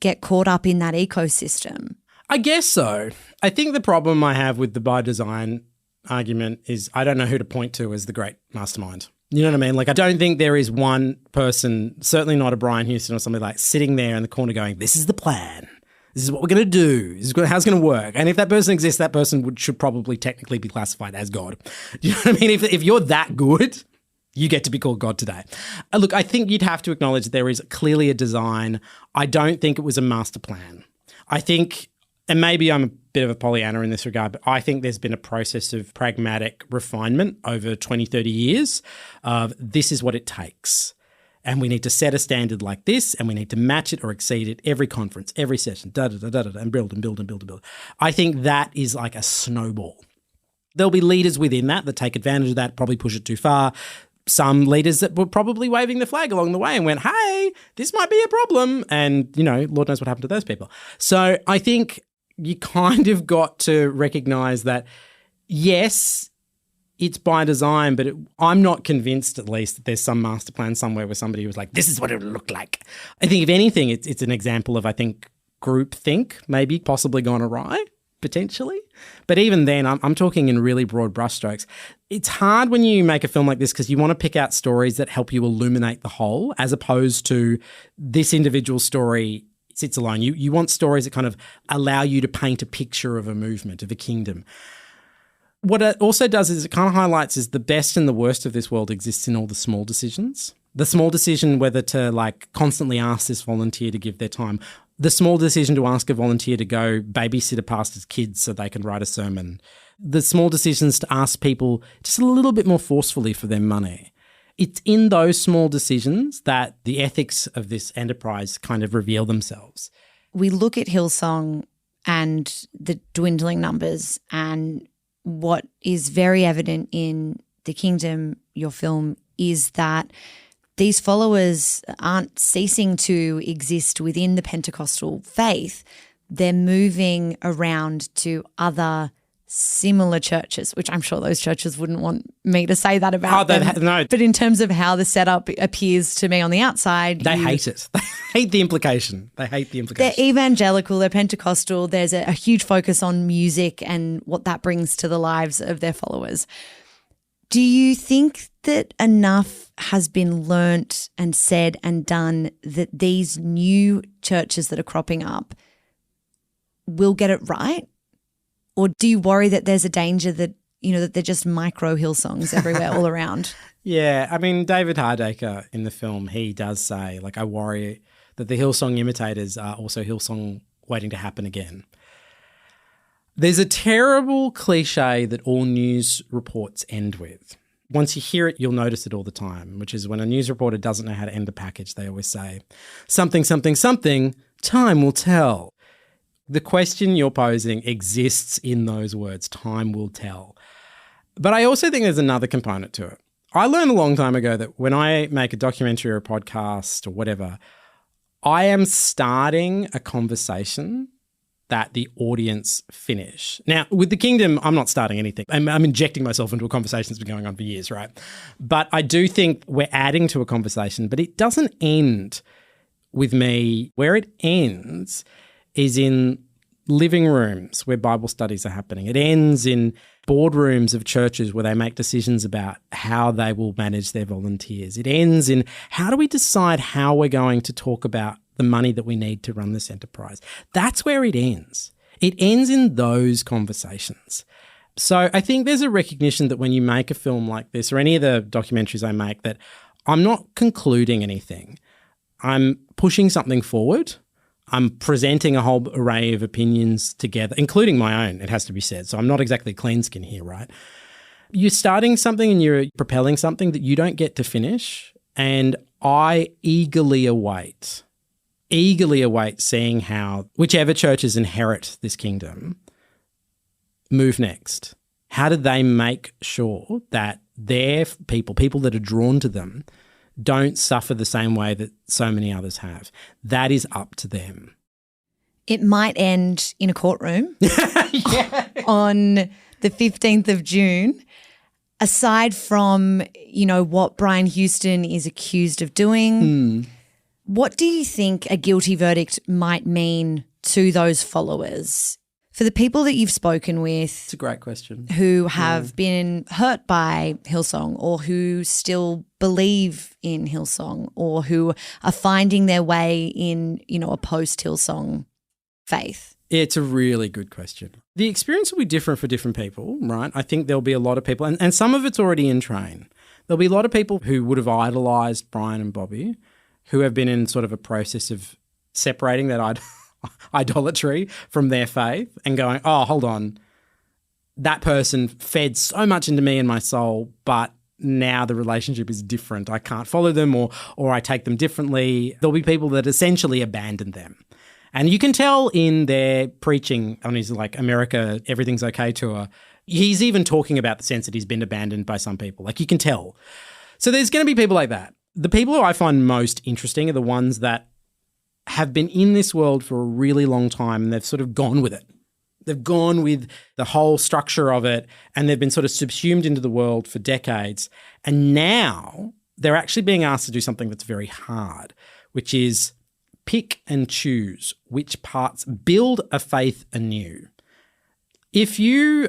get caught up in that ecosystem. I guess so. I think the problem I have with the by design argument is I don't know who to point to as the great mastermind. You know what I mean? Like, I don't think there is one person, certainly not a Brian Houston or somebody like sitting there in the corner going, this is the plan. This is what we're going to do. This is how it's going to work. And if that person exists, that person should probably technically be classified as God. Do you know what I mean? If you're that good, you get to be called God today. Look, I think you'd have to acknowledge there is clearly a design. I don't think it was a master plan. I think, and maybe I'm a bit of a Pollyanna in this regard, but I think there's been a process of pragmatic refinement over 20, 30 years of this is what it takes. And we need to set a standard like this, and we need to match it or exceed it every conference, every session, and build and build and build and build. I think that is like a snowball. There'll be leaders within that take advantage of that, probably push it too far. Some leaders that were probably waving the flag along the way and went, hey, this might be a problem. And, Lord knows what happened to those people. So I think you kind of got to recognize that, yes, it's by design, but I'm not convinced, at least, that there's some master plan somewhere where somebody was like, this is what it would look like. I think, if anything, it's an example of, I think, groupthink, maybe possibly gone awry, potentially. But even then, I'm talking in really broad brushstrokes. It's hard when you make a film like this because you want to pick out stories that help you illuminate the whole, as opposed to this individual story sits alone. You want stories that kind of allow you to paint a picture of a movement, of a kingdom. What it also does is it kind of highlights is the best and the worst of this world exists in all the small decisions. The small decision whether to constantly ask this volunteer to give their time. The small decision to ask a volunteer to go babysit a pastor's kids so they can write a sermon. The small decisions to ask people just a little bit more forcefully for their money. It's in those small decisions that the ethics of this enterprise kind of reveal themselves. We look at Hillsong and the dwindling numbers, and what is very evident in The Kingdom, your film, is that these followers aren't ceasing to exist within the Pentecostal faith. They're moving around to other similar churches, which I'm sure those churches wouldn't want me to say that about them. No. But in terms of how the setup appears to me on the outside, they hate it. They hate the implication. They're evangelical, they're Pentecostal. There's a huge focus on music and what that brings to the lives of their followers. Do you think that enough has been learnt and said and done that these new churches that are cropping up will get it right? Or do you worry that there's a danger that, that they're just micro Hillsongs everywhere all around? Yeah, I mean, David Hardacre in the film, he does say, I worry that the Hillsong imitators are also Hillsong waiting to happen again. There's a terrible cliche that all news reports end with. Once you hear it, you'll notice it all the time, which is when a news reporter doesn't know how to end a package, they always say, something, something, something, time will tell. The question you're posing exists in those words, time will tell. But I also think there's another component to it. I learned a long time ago that when I make a documentary or a podcast or whatever, I am starting a conversation that the audience finish. Now, with The Kingdom, I'm not starting anything. I'm injecting myself into a conversation that's been going on for years, right? But I do think we're adding to a conversation, but it doesn't end with me. Where it ends is in living rooms where Bible studies are happening. It ends in boardrooms of churches where they make decisions about how they will manage their volunteers. It ends in how do we decide how we're going to talk about the money that we need to run this enterprise. That's where it ends. It ends in those conversations. So I think there's a recognition that when you make a film like this or any of the documentaries I make, that I'm not concluding anything. I'm pushing something forward. I'm presenting a whole array of opinions together, including my own, it has to be said. So I'm not exactly clean skin here, right? You're starting something and you're propelling something that you don't get to finish. And I eagerly await seeing how whichever churches inherit this kingdom move next. How do they make sure that their people that are drawn to them, don't suffer the same way that so many others have? That is up to them. It might end in a courtroom on the 15th of June. Aside from, what Brian Houston is accused of doing, what do you think a guilty verdict might mean to those followers? For the people that you've spoken with, it's a great question, who have been hurt by Hillsong or who still believe in Hillsong or who are finding their way in, a post-Hillsong faith. It's a really good question. The experience will be different for different people, right? I think there'll be a lot of people, and some of it's already in train. There'll be a lot of people who would have idolised Brian and Bobby, who have been in sort of a process of separating that idolatry from their faith and going, oh, hold on, that person fed so much into me and my soul, but now the relationship is different. I can't follow them or I take them differently. There'll be people that essentially abandon them. And you can tell in their preaching on his America, Everything's Okay tour, he's even talking about the sense that he's been abandoned by some people. You can tell. So there's going to be people like that. The people who I find most interesting are the ones that have been in this world for a really long time and they've sort of gone with it. They've gone with the whole structure of it and they've been sort of subsumed into the world for decades. And now they're actually being asked to do something that's very hard, which is pick and choose which parts, build a faith anew. If you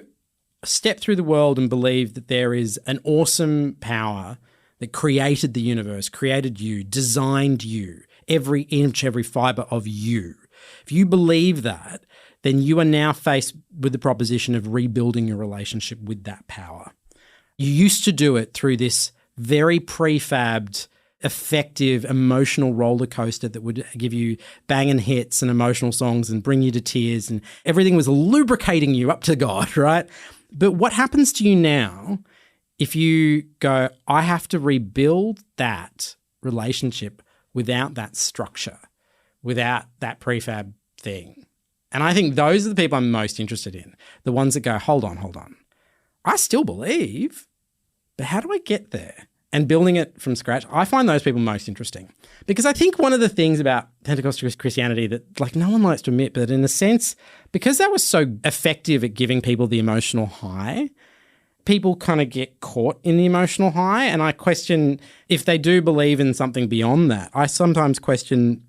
step through the world and believe that there is an awesome power that created the universe, created you, designed you, every inch, every fibre of you, if you believe that, then you are now faced with the proposition of rebuilding your relationship with that power. You used to do it through this very prefabbed, effective, emotional roller coaster that would give you banging hits and emotional songs and bring you to tears, and everything was lubricating you up to God, right? But what happens to you now if you go, I have to rebuild that relationship without that structure, without that prefab thing? And I think those are the people I'm most interested in, the ones that go, hold on. I still believe, but how do I get there? And building it from scratch, I find those people most interesting. Because I think one of the things about Pentecostal Christianity that like no one likes to admit, but in a sense, because that was so effective at giving people the emotional high, people kind of get caught in the emotional high. And I question if they do believe in something beyond that. I sometimes question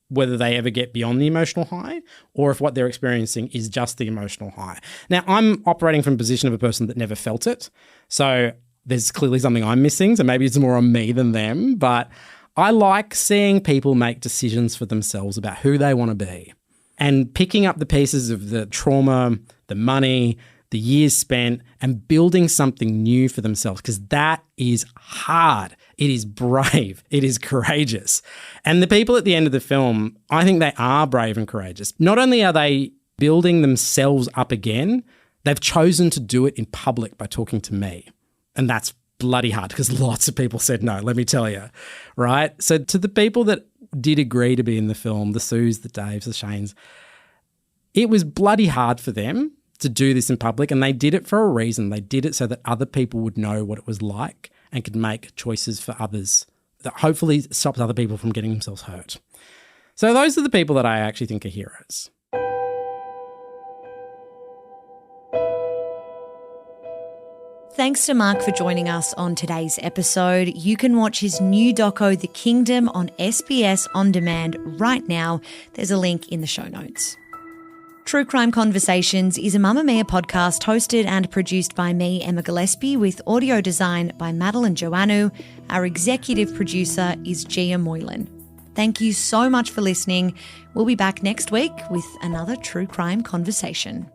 whether they ever get beyond the emotional high or if what they're experiencing is just the emotional high. Now, I'm operating from a position of a person that never felt it. So there's clearly something I'm missing. So maybe it's more on me than them. But I like seeing people make decisions for themselves about who they want to be and picking up the pieces of the trauma, the money, the years spent and building something new for themselves, because that is hard. It is brave. It is courageous. And the people at the end of the film, I think they are brave and courageous. Not only are they building themselves up again, they've chosen to do it in public by talking to me. And that's bloody hard because lots of people said no, let me tell you, right? So to the people that did agree to be in the film, the Sues, the Daves, the Shanes, it was bloody hard for them to do this in public, and they did it for a reason. They did it so that other people would know what it was like and could make choices for others that hopefully stops other people from getting themselves hurt. So those are the people that I actually think are heroes. Thanks to Mark for joining us on today's episode. You can watch his new doco, The Kingdom, on SBS On Demand right now. There's a link in the show notes. True Crime Conversations is a Mamma Mia podcast hosted and produced by me, Emma Gillespie, with audio design by Madeline Joannou. Our executive producer is Gia Moylan. Thank you so much for listening. We'll be back next week with another True Crime Conversation.